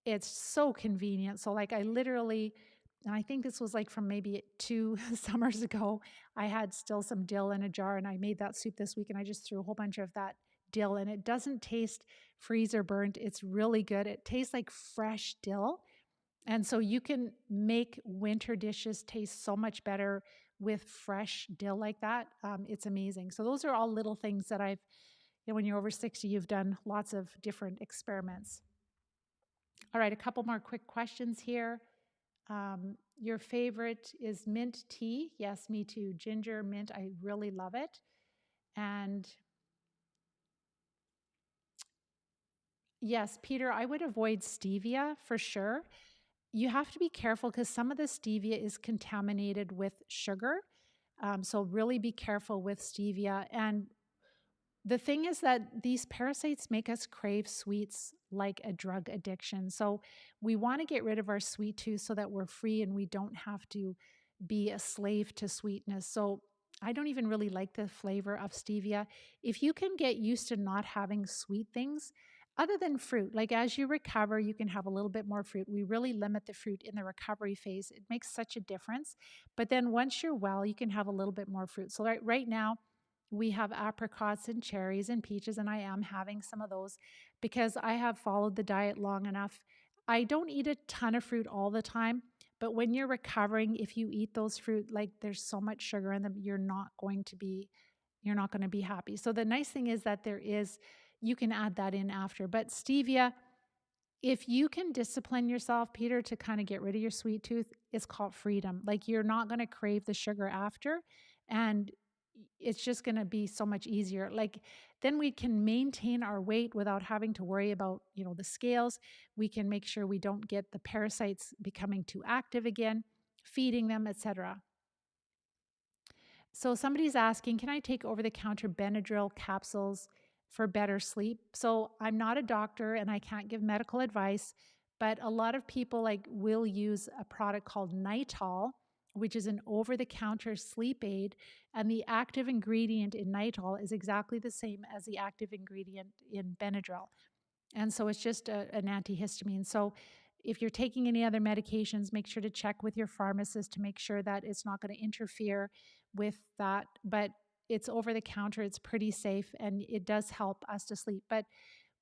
It's so convenient. So, like, I literally, and I think this was like from maybe 2 summers ago, I had still some dill in a jar and I made that soup this week and I just threw a whole bunch of that dill and it doesn't taste freezer burnt. It's really good. It tastes like fresh dill, and so you can make winter dishes taste so much better with fresh dill like that. It's amazing. So those are all little things that when you're over 60, you've done lots of different experiments. All right, a couple more quick questions here. Your favorite is mint tea. Yes, me too. Ginger, mint, I really love it. And yes, Peter, I would avoid stevia for sure. You have to be careful because some of the stevia is contaminated with sugar. So really be careful with stevia. And the thing is that these parasites make us crave sweets like a drug addiction. So we want to get rid of our sweet tooth so that we're free and we don't have to be a slave to sweetness. So I don't even really like the flavor of stevia. If you can get used to not having sweet things, other than fruit, like as you recover, you can have a little bit more fruit. We really limit the fruit in the recovery phase. It makes such a difference. But then once you're well, you can have a little bit more fruit. So right now, we have apricots and cherries and peaches, and I am having some of those because I have followed the diet long enough. I don't eat a ton of fruit all the time, but when you're recovering, if you eat those fruit, like there's so much sugar in them, you're not going to be happy. So the nice thing is that you can add that in after. But stevia, If you can discipline yourself, Peter, to kind of get rid of your sweet tooth, it's called freedom. Like you're not going to crave the sugar after, and it's just going to be so much easier. Like then we can maintain our weight without having to worry about, the scales. We can make sure we don't get the parasites becoming too active again, feeding them, etc. So somebody's asking, can I take over the counter Benadryl capsules for better sleep? So I'm not a doctor and I can't give medical advice, but a lot of people will use a product called Nitol, which is an over-the-counter sleep aid, and the active ingredient in Nitol is exactly the same as the active ingredient in Benadryl. And so it's just an antihistamine. So if you're taking any other medications, make sure to check with your pharmacist to make sure that it's not going to interfere with that. But it's over the counter, it's pretty safe, and it does help us to sleep. But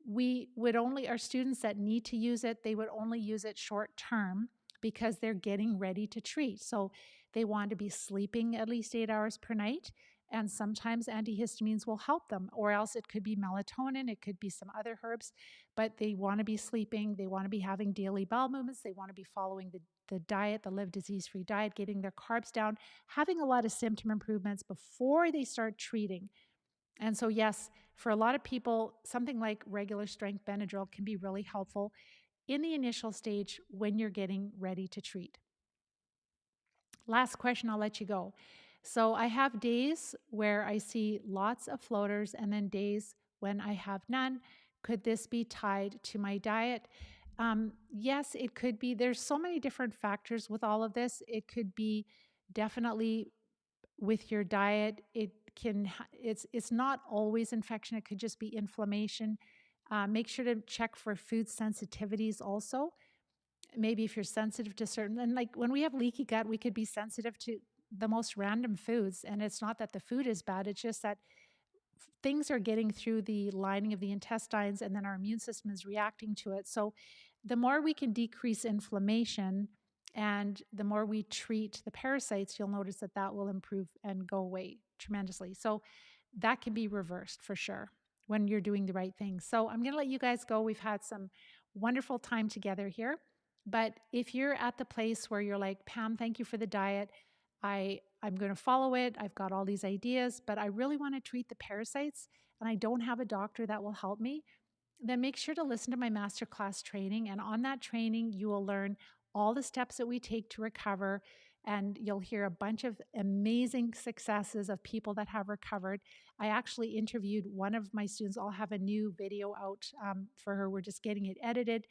we would only, our students that need to use it, they would only use it short term because they're getting ready to treat. So they want to be sleeping at least 8 hours per night. And sometimes antihistamines will help them, or else it could be melatonin, it could be some other herbs, but they want to be sleeping, they want to be having daily bowel movements, they want to be following the diet, the Live Disease-Free diet, getting their carbs down, having a lot of symptom improvements before they start treating. And so, yes, for a lot of people, something like regular strength Benadryl can be really helpful in the initial stage when you're getting ready to treat. Last question, I'll let you go. So I have days where I see lots of floaters and then days when I have none. Could this be tied to my diet? Yes, it could be. There's so many different factors with all of this. It could be definitely with your diet. It's not always infection. It could just be inflammation. Make sure to check for food sensitivities also. Maybe if you're sensitive to certain, and like when we have leaky gut, we could be sensitive to the most random foods. And it's not that the food is bad, it's just that things are getting through the lining of the intestines and then our immune system is reacting to it. So the more we can decrease inflammation and the more we treat the parasites, you'll notice that that will improve and go away tremendously. So that can be reversed for sure when you're doing the right things. So I'm going to let you guys go. We've had some wonderful time together here. But if you're at the place where you're like, Pam, thank you for the diet. I'm going to follow it. I've got all these ideas, but I really want to treat the parasites and I don't have a doctor that will help me, then make sure to listen to my masterclass training. And on that training, you will learn all the steps that we take to recover. And you'll hear a bunch of amazing successes of people that have recovered. I actually interviewed one of my students. I'll have a new video out for her. We're just getting it edited.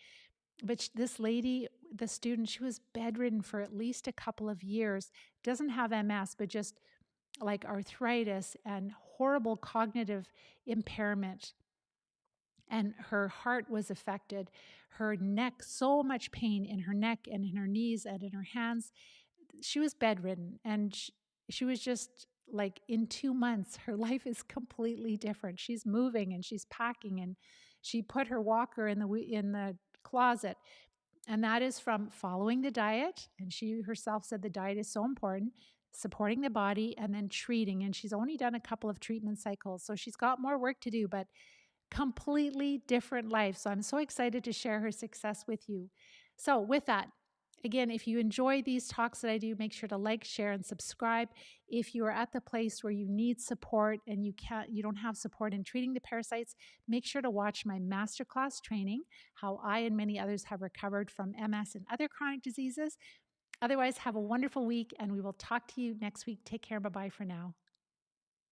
But this lady, the student, she was bedridden for at least a couple of years, doesn't have MS, but just like arthritis and horrible cognitive impairment. And her heart was affected, her neck, so much pain in her neck and in her knees and in her hands. She was bedridden, and she was just like in 2 months, her life is completely different. She's moving and she's packing, and she put her walker in the closet. And that is from following the diet. And she herself said the diet is so important, supporting the body, and then treating. And she's only done a couple of treatment cycles. So she's got more work to do, but completely different life. So I'm so excited to share her success with you. So with that, again, if you enjoy these talks that I do, make sure to like, share, and subscribe. If you are at the place where you need support and you don't have support in treating the parasites, make sure to watch my masterclass training, how I and many others have recovered from MS and other chronic diseases. Otherwise, have a wonderful week, and we will talk to you next week. Take care. Bye-bye for now.